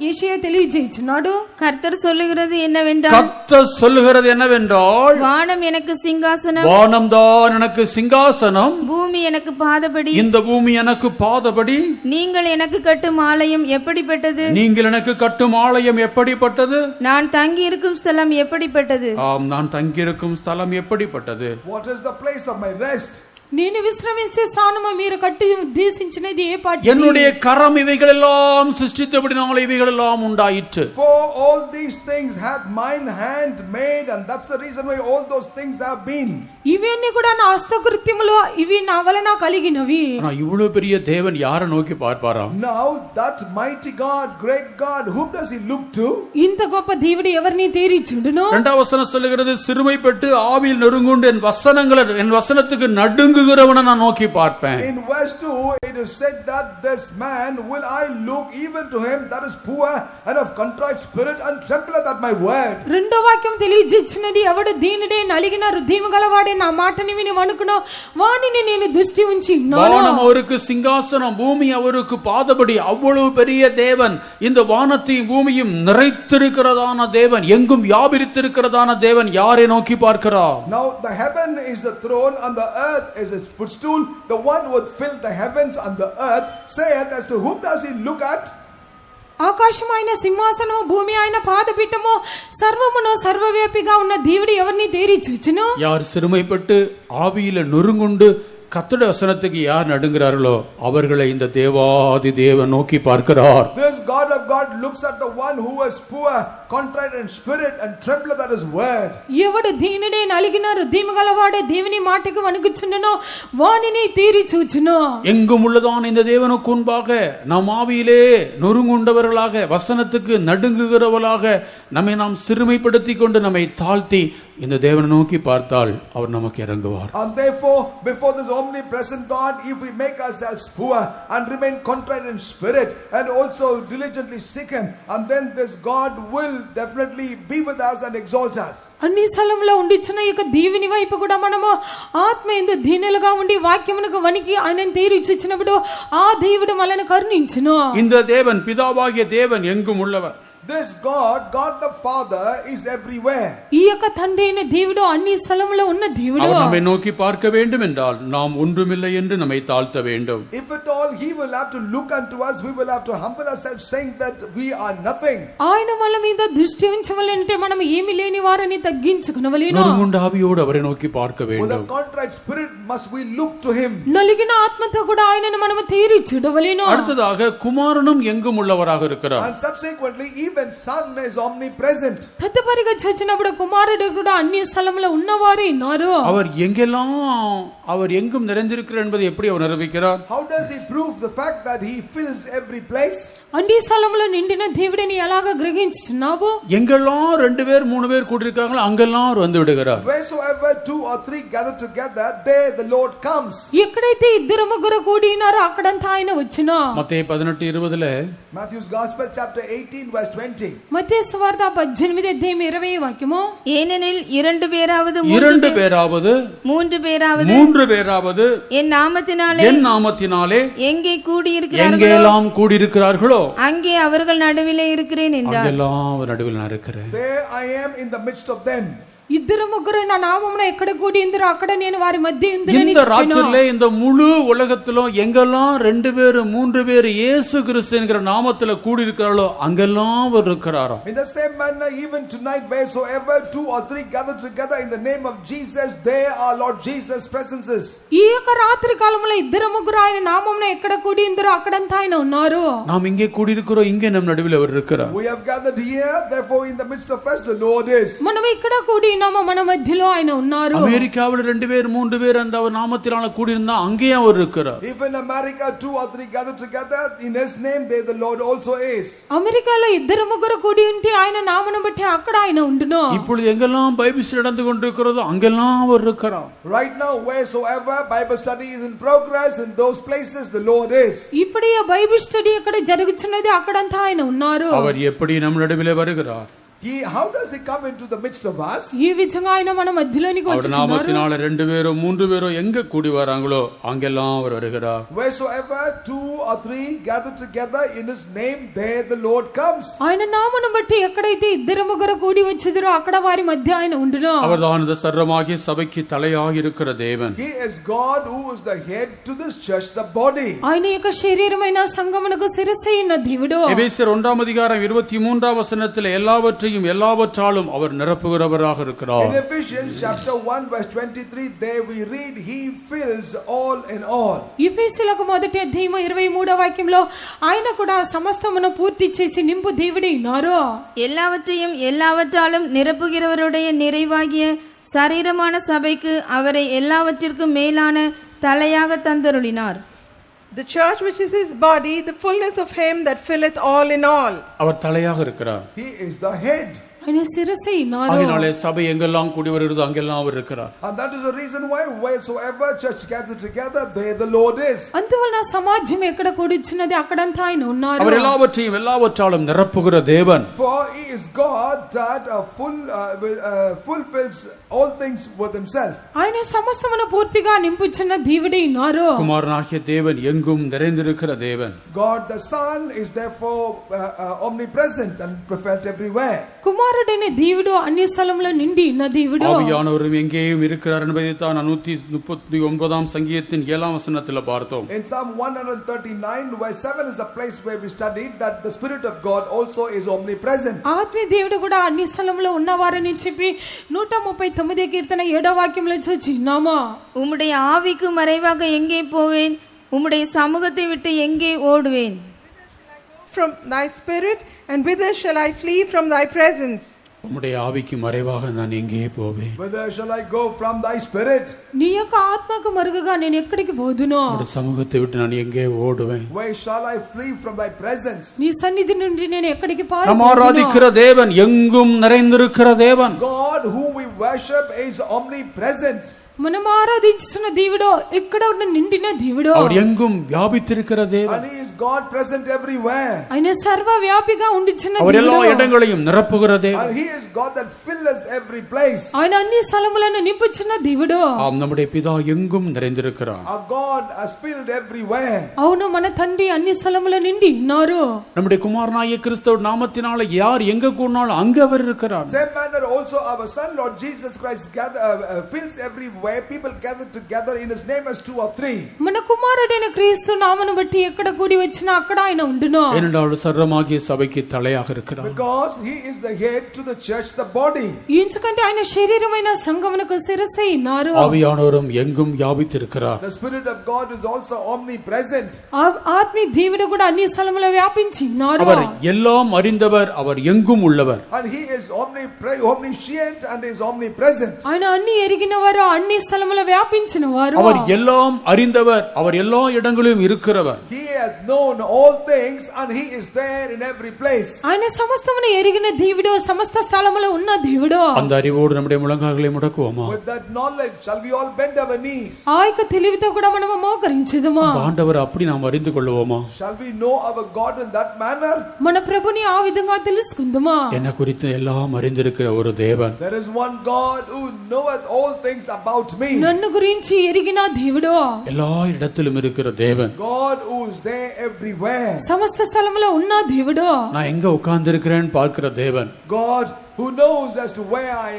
యెషయా తెలియజేస్తున్నాడు. கர்த்தர் சொல்லுகிறது என்னவென்றால், கர்த்தர் சொல்லுகிறது என்னவென்றால், வானம் எனக்கு சிங்காசனம், வானம்தான் எனக்கு சிங்காசனம், பூமி எனக்கு பாதபடி, இந்த பூமி எனக்கு பாதபடி, நீங்கள் எனக்கு கட்டும் ஆலயம் எப்படிப்பட்டது, நீங்கள் எனக்கு கட்டும் ஆலயம் எப்படிப்பட்டது, நான் தங்கி இருக்கும் ஸ்தலம் எப்படிப்பட்டது, ஆம் நான் தங்கியிருக்கும் ஸ்தலம் எப்படிப்பட்டது. what is the place of my rest? నేను విశ్రమించే స్థానము మీరు కట్టి ఉద్దేశించినది ఏ పాటి என்னுடைய கரம் இவைகளெல்லாம் சிருஷ்டித்தபடினால இவைகளெல்லாம் உண்டாயிற்று. For all these things hath mine hand made, and that's the reason why all those things have been. ఇవన్నీ కూడా నా హస్తకృత్యములో ఇవి నా వలన కలిగినవి. ஆனா இவ்வளவு பெரிய தேவன் யாரை நோக்கி பார்ப்பாராம்? Now that mighty God, great God, whom does he look to? ఇంత గొప్ప దేవుడు ఎవరిని తేరి చూడును? இரண்டாம் வசனம் சொல்லுகிறது, சிறுமைப்பட்டு ஆவியில் நொறுங்குண்டு என் வசனத்துக்கு நடுங்குகிறவனை நான் நோக்கி பார்ப்பேன். In verse 2 it is said that this man will I look even to him that is poor and of contrite spirit and trembleth at my word. రెండో వాక్యం తెలియజేస్తున్నది, ఎవడు దీనుడే నలిగిన హృదయము గలవాడే నా మాటని విని వణుకునో వానిని నేను దృష్టి ఉంచి ఉన్నాను. வானம் அவருக்கு சிங்காசனம், பூமி அவருக்கு பாதபடி. அவ்வளவு பெரிய தேவன், இந்த வானத்தையும் பூமியும் நிறைத்திருக்கிறதான தேவன், எங்கும் வியாபித்திருக்கிறதான தேவன் யாரை நோக்கி பார்க்கிறார்? Now the heaven is the throne and the earth is his footstool. The one who hath filled the heavens and the earth saith, as to whom does he look at? ఆకాశం ఆయన సింహాసనము, భూమి ఆయన పాదపీఠము, సర్వమును సర్వవ్యాపిగా ఉన్న దేవుడు ఎవరిని తేరి చూచును? யார் சிறுமைப்பட்டு ஆவியில நொறுங்குண்டு கர்த்தருடைய வசனத்துக்கு யார் நடுங்குறார்களோ அவர்களை இந்த தேவாதி தேவன் நோக்கி பார்க்கிறார். This God of God looks at the one who is poor, contrite in spirit and trembleth at his word. ఎవడు దీనుడే నలిగిన హృదయము గలవాడే దేవుని మాటకు వణుకుచుండునో వానిని తీరి చూచును. எங்கும் உள்ளதான இந்த தேவனுக்கு முன்பாக நாம் ஆவியிலே நொறுங்குண்டவர்களாக, வசனத்துக்கு நடுங்குகிறவர்களாக நம்மை நாம் சிறுமைப்படுத்திக் கொண்டு நம்மை தாழ்த்தி இந்த தேவனை நோக்கி பார்த்தால் அவர் நமக்கு இறங்குவார். And therefore before this omnipresent God, if we make ourselves poor and remain contrite in spirit and also diligently seek him, and then this God will definitely be with us and exalt us. అన్ని స్థలంలో ఉండిచ్చిన ఈ యొక్క దేవుని వైపు కూడా మనము ఆత్మ ఎందు దీనులుగా ఉండి వాక్యమునకు వణికి ఆయనను తీరి చూచినప్పుడు ఆ దేవుడు మనల్ని కరుణించును. இந்த தேவன், பிதாவாகிய தேவன் எங்கும் உள்ளவர். This God, God the Father, is everywhere. ఈ యొక్క తండ్రి అయిన దేవుడు అన్ని స్థలములో ఉన్న దేవుడు. அவர் நம்மை நோக்கி பார்க்க வேண்டும் என்றால் நாம் ஒன்றுமில்லை என்று நம்மை தாழ்த்த வேண்டும். If at all he will have to look unto us, we will have to humble ourselves, saying that we are nothing. ఆయన మన మీద దృష్టి ఉంచవాలంటే మనం ఏమీ లేని వారని తగ్గించుకొనవలెను. நொறுங்குண்ட ஆவியோடு அவரை நோக்கி பார்க்க With a வேண்டும். contrite spirit must we look to him. నలిగిన ఆత్మతో కూడా ఆయనను మనం తీరి చూడవలెను. அடுத்ததாக குமாரனும் எங்கும் உள்ளவராக இருக்கிறார். And subsequently even Son is omnipresent. తదుపరిగా చూచినప్పుడు కుమారుడు కూడా అన్ని స్థలములో ఉన్నవారు ఉన్నారు. அவர் எங்கும் நிறைந்திருக்கிறார் என்பதை எப்படி அவர் நிரூபிக்கிறார்? How does he prove the fact that he fills every place? అన్ని స్థలములో నిండిన దేవుడిని ఎలాగ గ్రహించుచున్నావు? எங்கெல்லாம் 2 பேர் 3 பேர் கூடியிருக்காங்களோ அங்கெல்லாம் அவர் வந்து விடுகிறார். Wheresoever 2 or 3 gather together, there the Lord comes. ఎక్కడైతే ఇద్దరు ముగ్గురు కూడి ఉన్నారో అక్కడంతా ఆయన వచ్చును. மத்தேயு 18:20 Matthew's Gospel chapter 18 verse 20. మత్తయి సువార్త 18:20 వాక్యము, ஏனெனில் 2 பேராவது 2 பேராவது 3 பேராவது 3 பேராவது என் நாமத்தினாலே எங்கே கூடியிருக்கிறார்களோ எங்கெல்லாம் கூடியிருக்கிறார்களோ அங்கே அவர்கள் நடுவிலே இருக்கிறேன் என்றார். அங்கெல்லாம் அவர் நடுவில் நான் இருக்கிறேன். There I am in the midst of them. ఇద్దరు ముగ్గురు నా నామమున ఎక్కడ కూడి ఉందరో అక్కడ నేను వారి మధ్య ఉందని இந்த ராத்திரியிலே இந்த முழு உலகத்திலும் எங்கெல்லாம் 2 பேர் 3 பேர் இயேசு கிறிஸ்து என்கிற நாமத்திலே கூடி இருக்கிறார்களோ அங்கெல்லாம் அவர் இருக்கிறாராம். In the same manner even tonight, wheresoever 2 or 3 gather together in the name of Jesus, there our Lord Jesus' presence is. ఈ యొక్క రాత్రి కాలంలో ఇద్దరు ముగ్గురు ఆయన నామమున ఎక్కడ కూడి ఉందరో అక్కడంతా ఆయన ఉన్నారు. நாம் இங்கே கூடி இருக்கிறோம், இங்கே நம் நடுவில் அவர் இருக்கிறார். We have gathered here, therefore in the midst of us the Lord is. మనం ఇక్కడ కూడి ఉన్నాము, మన మధ్యలో ఆయన ఉన్నారు. அமெரிக்காவில் 2 பேர் 3 பேர் அந்த நாமத்தினால கூடி இருந்தா அங்கேயும் அவர் இருக்கிறார். If in America 2 or 3 gather together in his name, there the Lord also is. అమెరికాలో ఇద్దరు ముగ్గురు కూడి ఉంటే ఆయన నామమును బట్టి అక్కడ ఆయన ఉండును. இப்பொழுது எங்கெல்லாம் பைபிள் ஸ்டடி நடந்து கொண்டிருக்கிறதோ அங்கெல்லாம் அவர் இருக்கிறார். Right now wheresoever Bible study is in progress, in those places the Lord is. ఇప్పుడు ఈ బైబిల్ స్టడీ ఎక్కడ జరుగుతున్నది అక్కడంతా ఆయన ఉన్నారు. அவர் எப்படி நம் நடுவிலே வருகிறார்? How does he come into the midst of us? ఈ విధంగా ఆయన మన మధ్యలోనికి அவர் వచ్చున్నారు. நாமத்தினால 2 பேரோ 3 பேரோ எங்க கூடி வராங்களோ அங்கெல்லாம் அவர் வருகிறார். Wheresoever 2 or 3 gather together in his name, there the Lord comes. ఆయన నామమును బట్టి ఎక్కడైతే ఇద్దరు ముగ్గురు కూడి వచ్చేదరో అక్కడ వారి మధ్య ఆయన ఉండును. அவர்தான் இந்த சர்வமாகிய சபைக்கு தலையாக இருக்கிற தேவன். He is God who is the head to this church, the body. ఆయన యొక్క శరీరమైన సంఘమునకు శిరస్సు అయిన దేవుడు. எபேசியர் 1 அதிகாரம் 23 வசனத்தில் எல்லாவற்றையும் எல்லாவற்றாலும் அவர் நிரப்புகிறவராக இருக்கிறார். In Ephesians chapter 1 verse 23, there we read, He fills all in all. ఎఫెసీయులకు మొదటి అధ్యాయం 23వ వాక్యంలో ఆయన కూడా సమస్తమును పూర్తి చేసి నింపు దేవుడే ఉన్నారు. எல்லாவற்றையும் எல்லாவற்றாலும் நிரப்புகிறவருடைய நிறைவாகிய சரீரமான சபைக்கு அவரை எல்லாவற்றிற்கும் மேலான தலையாக தந்தருளினார். The church which is his body, the fullness of him that filleth all in all. அவர் தலையாக இருக்கிறார். He is the head. ఆయన శిరస్సై ఉన్నారు. ஆகையாலே சபை எங்கெல்லாம் கூடி வருகிறதோ அங்கெல்லாம் அவர் இருக்கிறார். And that is the reason why wheresoever church gather together, there the Lord is. అందువలన సమాజం ఎక్కడ కూడిచ్చినది అక్కడంతా ఆయన ఉన్నారు. அவர் எல்லாவற்றையும் எல்லாவற்றாலும் நிரப்புகிற தேவன். For he is God that fulfills all things with himself. ఆయన సమస్తమును పూర్తిగా నింపుచున్న దేవుడే ఉన్నారు. குமாரனாகிய தேவன் எங்கும் நிறைந்திருக்கிற தேவன். God the Son is therefore omnipresent and felt everywhere. కుమారుడైన దేవుడు అన్ని స్థలములో నిండి ఉన్న దేవుడు. ஆவியானவரும் எங்கேயும் இருக்கிறார் என்பதை தான் 139ஆம் சங்கீதத்தின் 7ஆம் வசனத்தில் பார்த்தோம். In Psalm 139 verse 7 is the place where we studied that the Spirit of God also is omnipresent. ఆత్మీయ దేవుడు కూడా అన్ని స్థలములో ఉన్నవారని చెప్పి 139 కీర్తన 7వ వాక్యంలో చూచినాము. உம்முடைய ஆவிக்கு மறைவாக எங்கே போவேன், உம்முடைய சமூகத்தை விட்டு எங்கே ஓடுவேன்? From thy spirit, and whither shall I flee from thy presence? உம்முடைய ஆவிக்கு மறைவாக நான் எங்கே போவேன்? Whither shall I go from thy spirit? నీ యొక్క ఆత్మకు మరుగుగా నేను ఎక్కడికి పోదును? உம்முடைய சமூகத்தை விட்டு நான் எங்கே ஓடுவேன்? Where shall I flee from thy presence? నీ సన్నిధి నుండి నేను ఎక్కడికి நாம் పారిపోదును? ஆராதிக்கிற தேவன் எங்கும் நிறைந்திருக்கிற தேவன். God who we worship is omnipresent. మనం ఆరాధించున్న దేవుడు ఎక్కడ ఉన్న నిండిన దేవుడు. அவர் எங்கும் வியாபித்திருக்கிற தேவன். And he is God present everywhere. ఆయన సర్వవ్యాపిగా ఉండిచున్న அவர் எல்லா దేవుడు. இடங்களையும் நிரப்புகிற தேவன். And he is God that fills every place. ఆయన అన్ని స్థలములను నింపుచున్న దేవుడు. ஆம், நம்முடைய பிதா எங்கும் நிறைந்திருக்கிறார். Our God has filled everywhere. అవును, మన తండ్రి అన్ని స్థలముల నిండి ఉన్నారు. நம்முடைய குமாரனாகிய கிறிஸ்துவ நாமத்தினால யார் எங்க கூடினாலும் அங்க அவர் இருக்கிறார். Same manner also our son Lord Jesus Christ fills everywhere. People gather together in his name as 2 or 3. మన కుమారుడైన క్రీస్తు నామమును బట్టి ఎక్కడ కూడి వచ్చినా అక్కడ ఆయన ఉండును. ஏனென்றால் சர்வமாகிய சபைக்கு தலையாக இருக்கிறார். Because he is the head to the church, the body. ఎందుకంటే ఆయన శరీరమైన సంఘమునకు శిరస్సై ఉన్నారు. ஆவியானவரும் எங்கும் வியாபித்திருக்கிறார். The Spirit of God is also omnipresent. ఆత్మీయ దేవుడు కూడా అన్ని స్థలములో వ్యాపించి ఉన్నారు. அவர் எல்லாம் அறிந்தவர், அவர் எங்கும் உள்ளவர். And he is omniscient and is omnipresent. ఆయన అన్ని ఎరిగినవారు, అన్ని స్థలములో వ్యాపించిన వారు. அவர் எல்லாம் அறிந்தவர், அவர் எல்லா இடங்களிலும் இருக்கிறவர். He has known all things and he is there in every place. ఆయన సమస్తమును ఎరిగిన దేవుడు, సమస్త స్థలములో ఉన్న దేవుడు. அந்த அறிவோடு நம்முடைய முழங்கால்களை முடக்குவோமா? With that knowledge shall we all bend our knees. ఆ యొక్క తెలివితో కూడా మనము మోకరించుదుమా? ஆண்டவர் அப்படி நாம் அறிந்து கொள்வோமா? Shall we know our God in that manner? మన ప్రభుని ఆ విధంగా తెలుసుకుందుమా? என்ன குறித்து எல்லாம் அறிந்திருக்கிற ஒரு தேவன். There is one God who knoweth all things about me. నన్ను గురించి ఎరిగిన దేవుడు, எல்லா இடத்திலும் இருக்கிற தேவன். God who is there everywhere. సమస్త స్థలములో ఉన్న దేవుడు. நான் எங்க உட்கார்ந்து இருக்கிறேன்னு பார்க்கிற தேவன். God who knows as to where I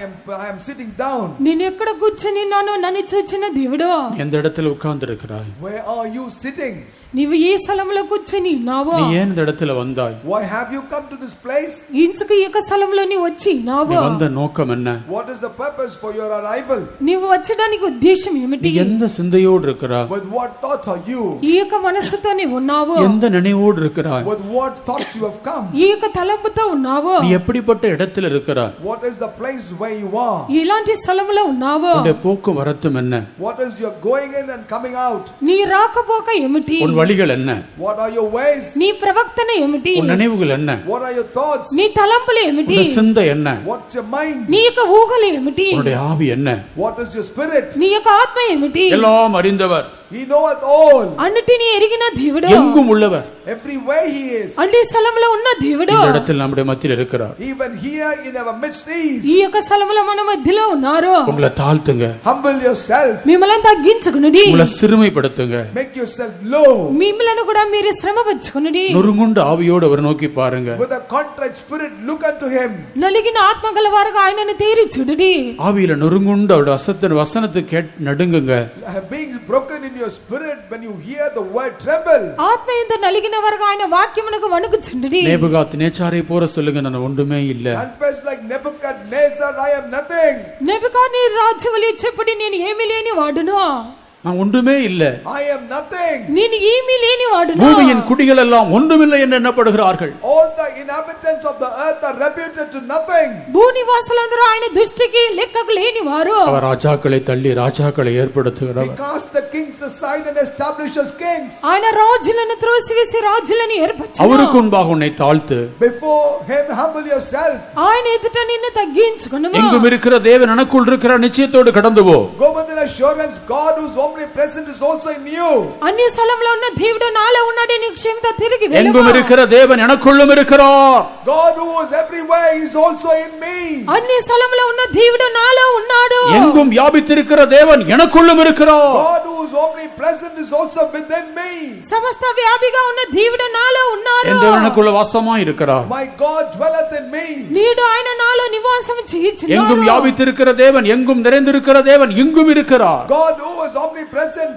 am sitting down. నేను ఎక్కడ కూర్చొని ఉన్నానో నన్ను చూచిన దేవుడు. எந்த இடத்துல உட்கார்ந்து இருக்கிறாய்? Where are you sitting? నీవు ఏ స్థలంలో కూర్చొని ఉన్నావో? நீ ஏன் இந்த இடத்துல வந்தாய்? Why have you come to this place? ఇంచుకు ఈ యొక్క స్థలంలో నీ వచ్చి நீ ఉన్నావో? வந்த நோக்கம் என்ன? What is the purpose for your arrival? నీవు వచ్చడానికి ఉద్దేశం நீ ఏమిటి? எந்த சிந்தையோடு இருக்கிறாய்? With what thoughts are you? ఈ యొక్క మనస్సుతో నీవు ఉన్నావో? எந்த நினைவோடு இருக்கிறாய்? With what thoughts you have come? ఈ యొక్క తలంపుతో ఉన్నావో? நீ எப்படிப்பட்ட இடத்துல இருக்கிறாய்? What is the place where you are? ఇలాంటి స్థలంలో ఉన్నావో? உன்னுடைய போக்கும் வரத்தும் என்ன? What is your going in and coming out? నీ రాకపోక ఏమిటి? உன் வழிகள் என்ன? What are your ways? నీ ప్రవర్తన ఏమిటి? உன் நினைவுகள் என்ன? What are your thoughts? నీ తలంపులు ఏమిటి? உன் சிந்தை என்ன? What's your mind? నీ యొక్క ఊహలు ఏమిటి? உன்னுடைய ஆவி என்ன? What is your spirit? నీ యొక్క ఆత్మ ఏమిటి? எல்லாம் அறிந்தவர், He knoweth all. అన్నిటిని ఎరిగిన దేవుడు, எங்கும் உள்ளவர். Everywhere he is. అన్ని స్థలములో ఉన్న దేవుడు இந்த இடத்தில் நம்முடைய மத்தியில் இருக்கிறார். Even here in our midst he is. ఈ యొక్క స్థలములో మన మధ్యలో ఉన్నారు. உங்களை தாழ்த்துங்க, Humble yourself. మిమ్మల్ని తగ్గించుకునుడి, உங்களை சிறுமைப்படுத்துங்க. Make yourself low. మిమ్మల్ని కూడా మీరు శ్రమ పచ్చుకునుడి. நொறுங்குண்ட ஆவியோடு அவர் நோக்கி பாருங்க. With a contrite spirit look unto him. నలిగిన ఆత్మ గలవారుగా ఆయనను తేరి చూడుడి. ஆவியில நொறுங்குண்ட அவருடைய வசனத்தை கேட்டு நடுங்குங்க. Being broken in your your spirit when you hear the word tremble. ఆత్మ యందు నలిగిన వారుగా ఆయన వాక్యమునకు వణుకుచుండుడి. நேபுகாத்நேச்சாரை போல சொல்லுங்க, நான் ஒன்றுமே இல்ல. Confess like Nebuchadnezzar, I am nothing. Nebuchadnezzar రాజు వలె చెప్పడి, నేను ఏమీ లేని వాడును. நான் ஒன்றுமே இல்ல. I am nothing. నేను ఏమీ లేని వాడును. பூமியின் குடிகள் எல்லாம் ஒன்றுமில்லை என்று எண்ணப்படுகிறார்கள். All the inhabitants of the earth are reputed to nothing. భూనివాసులందరూ ఆయన దృష్టికి లెక్కకు లేని వారు. அவர் ராஜாக்களை தள்ளி ராஜாக்களை He ஏற்படுத்துகிறவர். casts the kings aside and establishes kings. ఆయన రాజులను త్రోసివేసి రాజులను ఏర్పరచును. அவருக்கு முன்பாக உன்னை தாழ்த்து. Before him humble yourself. ఆయన ఎదుట నిన్ను తగ్గించుకొనుము. எங்கும் இருக்கிற தேவன் எனக்குள் இருக்கிற நிச்சயத்தோடு கடந்து போ. Go with an assurance, God who is omnipresent is also in you. అన్ని స్థలంలో ఉన్న దేవుడు నాలో ఉన్నాడు, నీ క్షేమత తిరిగి వెళ్ళుము. எங்கும் இருக்கிற தேவன் எனக்குள்ளும் இருக்கிறார். God who is everywhere is also in me. అన్ని స్థలంలో ఉన్న దేవుడు నాలో ఉన్నాడు. எங்கும் வியாபித்திருக்கிற தேவன் எனக்குள்ளும் இருக்கிறார். God who is omnipresent is also within me. సమస్త వ్యాపిగా ఉన్న దేవుడు నాలో ఉన్నాడు. என் தேவன் எனக்குள்ள வாசமா இருக்கிறார். My God dwelleth in me. నీడు ఆయన నాలో నివాసం చేయుచున్నాడు. எங்கும் வியாபித்திருக்கிற தேவன், எங்கும் நிறைந்திருக்கிற தேவன் இங்கும் இருக்கிறார். God who is omnipresent,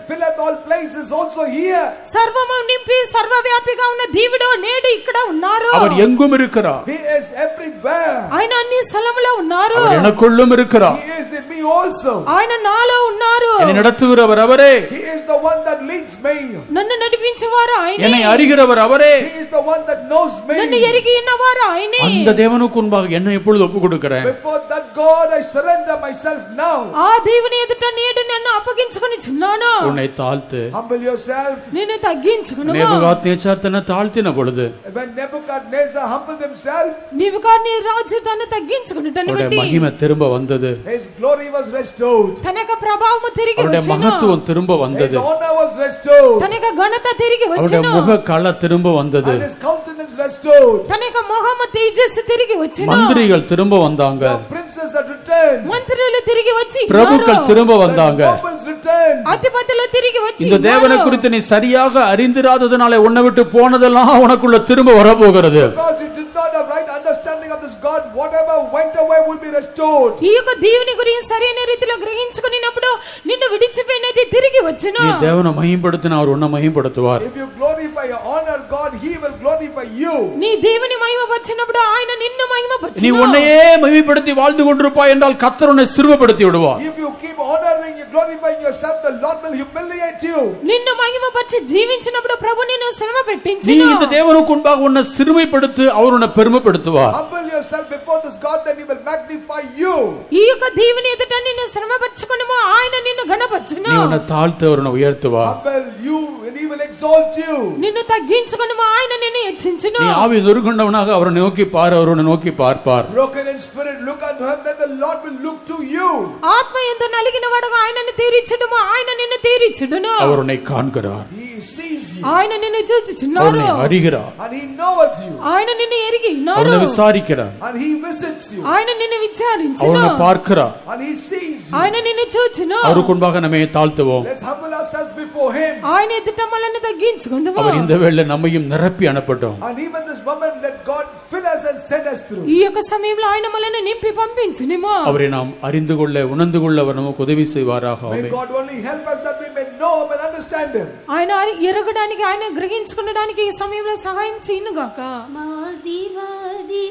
filleth all places, also here. సర్వము నింపి సర్వవ్యాపిగా ఉన్న దేవుడు నేడు ఇక్కడ ఉన్నారు. அவர் எங்கும் இருக்கிறார். He is everywhere. ఆయన అన్ని స్థలములో ఉన్నారు. அவர் எனக்குள்ளும் இருக்கிறார். He is in me also. ఆయన నాలో ఉన్నారు. என்னை நடத்துகிறவர் அவரே. He is the one that leads me. నన్ను నడిపించేవారు ఆయనే. என்னை அறிகிறவர் அவரே. He is the one that knows నన్ను me. ఎరిగి ఉన్నవారు ఆయనే. அந்த தேவனுக்கு முன்பாக என்னை எப்பொழுது ஒப்பு கொடுக்கிறேன். Before that God I surrender myself now. ఆ దేవుని ఎదుట నేడు నన్ను అప్పగించుకొనిచున్నాను. உன்னை தாழ்த்து. Humble yourself. నిన్ను తగ్గించుకొనుము. நேபுகாத்நேச்சார் தன்னை தாழ்த்தின பொழுது When Nebuchadnezzar humbled himself, Nebuchadnezzar రాజు తన్ను తగ్గించుకొనుటను அவருடைய బట్టి மகிமை திரும்ப வந்தது. his glory was restored. తన యొక్క ప్రభావము తిరిగి அவருடைய వచ్చెను. மகத்துவம் திரும்ப His வந்தது. honor was restored. తన యొక్క ఘనత తిరిగి அவருடைய వచ్చెను. முக கள திரும்ப வந்தது. And his countenance restored. తన యొక్క మొహము తేజస్సు తిరిగి వచ్చెను. மந்திரிகள் திரும்ப வந்தாங்க. The princes had returned. మంత్రులు తిరిగి వచ్చి பிரபுக்கள் திரும்ப The வந்தாங்க. nobles returned. అధిపతులు తిరిగి వచ్చి இந்த தேவனை குறித்து நீ சரியாக அறிந்திராததனாலே உன்னை விட்டு போனதெல்லாம் உனக்குள்ள திரும்ப வரப்போகிறது. Because you did not have right understanding of this God, whatever went away will be restored. ఈ యొక్క దేవుని గురించి సరైన రీతిలో గ్రహించుకున్నప్పుడు నిన్ను విడిచిపోయినది తిరిగి వచ్చును. நீ தேவனை மகிமைப்படுத்தினா அவர் உன்னை மகிமைப்படுத்துவார். If you glorify or honor God, He will glorify you. నీ దేవుని మహిమపరచినప్పుడు ఆయన నిన్ను நீ మహిమపరచును. உன்னையே மகிமைப்படுத்தி வாழ்ந்து கொண்டிருப்பாய் என்றால் கர்த்தர் உன்னை சிறுமைப்படுத்தி விடுவார். If you keep honoring and glorifying yourself, the Lord will humiliate you. నిన్ను మహిమపరిచి జీవించినప్పుడు ప్రభు నిన్ను శ్రమ நீ పెట్టించును. இந்த தேவனுக்கு முன்பாக உன்னை சிறுமைப்படுத்து, அவர் உன்னை பெருமைப்படுத்துவார். Humble yourself before this God, then He will magnify you. ఈ యొక్క దేవుని ఎదుట నిన్ను శ్రమపరచుకొనుము, ఆయన నిన్ను ఘనపరచును. நீ உன்னை தாழ்த்து, அவர் உன்னை உயர்த்துவார். Humble you and He will exalt you. నిన్ను తగ్గించుకొనుము, ఆయన నిన్ను హెచ్చించును. நீ ஆவி நொறுங்குண்டவனாக அவரை நோக்கி பார், அவர் உன்னை நோக்கி பார்ப்பார். Broken in spirit, look unto Him, then the Lord will look to you. ఆత్మ ఎంత నలిగిన వాడుగా ఆయనను తీర్చుడుము, ఆయన నిన్ను తీర్చుడును. அவர் உன்னை காண்கிறார். He sees you ఆయన నిన్ను அவர் చూచుచున్నారు. உன்னை அறிகிறார். and He knoweth you ఆయన నిన్ను ఎరిగి அவர் ఉన్నారు. உன்னை விசாரிக்கிறார். and He visits you ఆయన నిన్ను அவர் విచారించును. உன்னை பார்க்கிறார். and He sees you. ఆయన నిన్ను చూచును. அவருக்கு முன்பாக நம்மை தாழ்த்துவோம். Let's humble ourselves before Him. ఆయన ఎదుట మనల్ని తగ్గించుకుందాము. அவர் இந்த வேளை நம்மையும் நிரப்பி அனுப்பட்டும். And even this moment, let God fill us and send us through. ఈ యొక్క సమయంలో ఆయన మనల్ని నింపి పంపించునేమో. அவரை நாம் அறிந்து கொள்ள, உணர்ந்து கொள்ள அவர் நமக்கு உதவி செய்வாராக. May amen. God only help us that we may know Him and understand Him. ఆయన ఎరగడానికి, ఆయన గ్రహించుకునడానికి ఈ సమయంలో సహాయం చేయను గాక. మాదివాది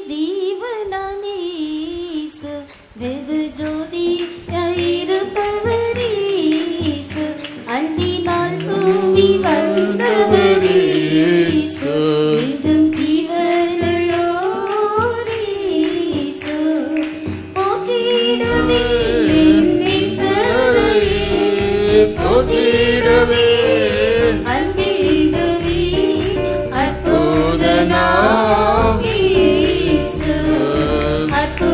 దీవనానీస్ வெகு ஜோதியாயிருப்பவரீசு அன்பினால் தூவி வந்தவரீசு என்றும் ஜீவனுள்ளோரீசு போற்றிடுவே நேசரையே போற்றிடுவே அன்பிடுவே அற்புதனாம் இயேசு அற்புத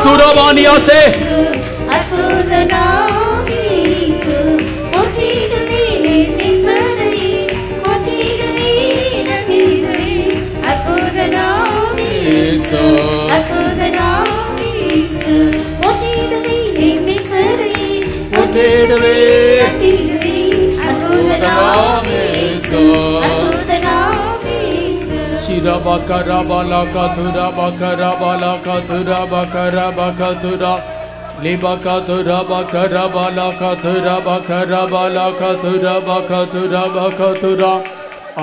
துரவானியாசே அற்புத நாமம் இயேசு போற்றிடுவேன் நேசரையே போற்றிடுவேன் நம்பிடுவே அற்புத நாமம் இயேசு அற்புத நாமம் இயேசு போற்றிடுவேன் நேசரையே போற்றிடுவேன் நம்பிடுவே அற்புத நாமம் இயேசு அற்புத நாமம் இயேசு Shirabakarabalakatura bakarabalakatura bakarabakatura libakatura bakarabalakatura bakarabalakatura bakatura bakatura.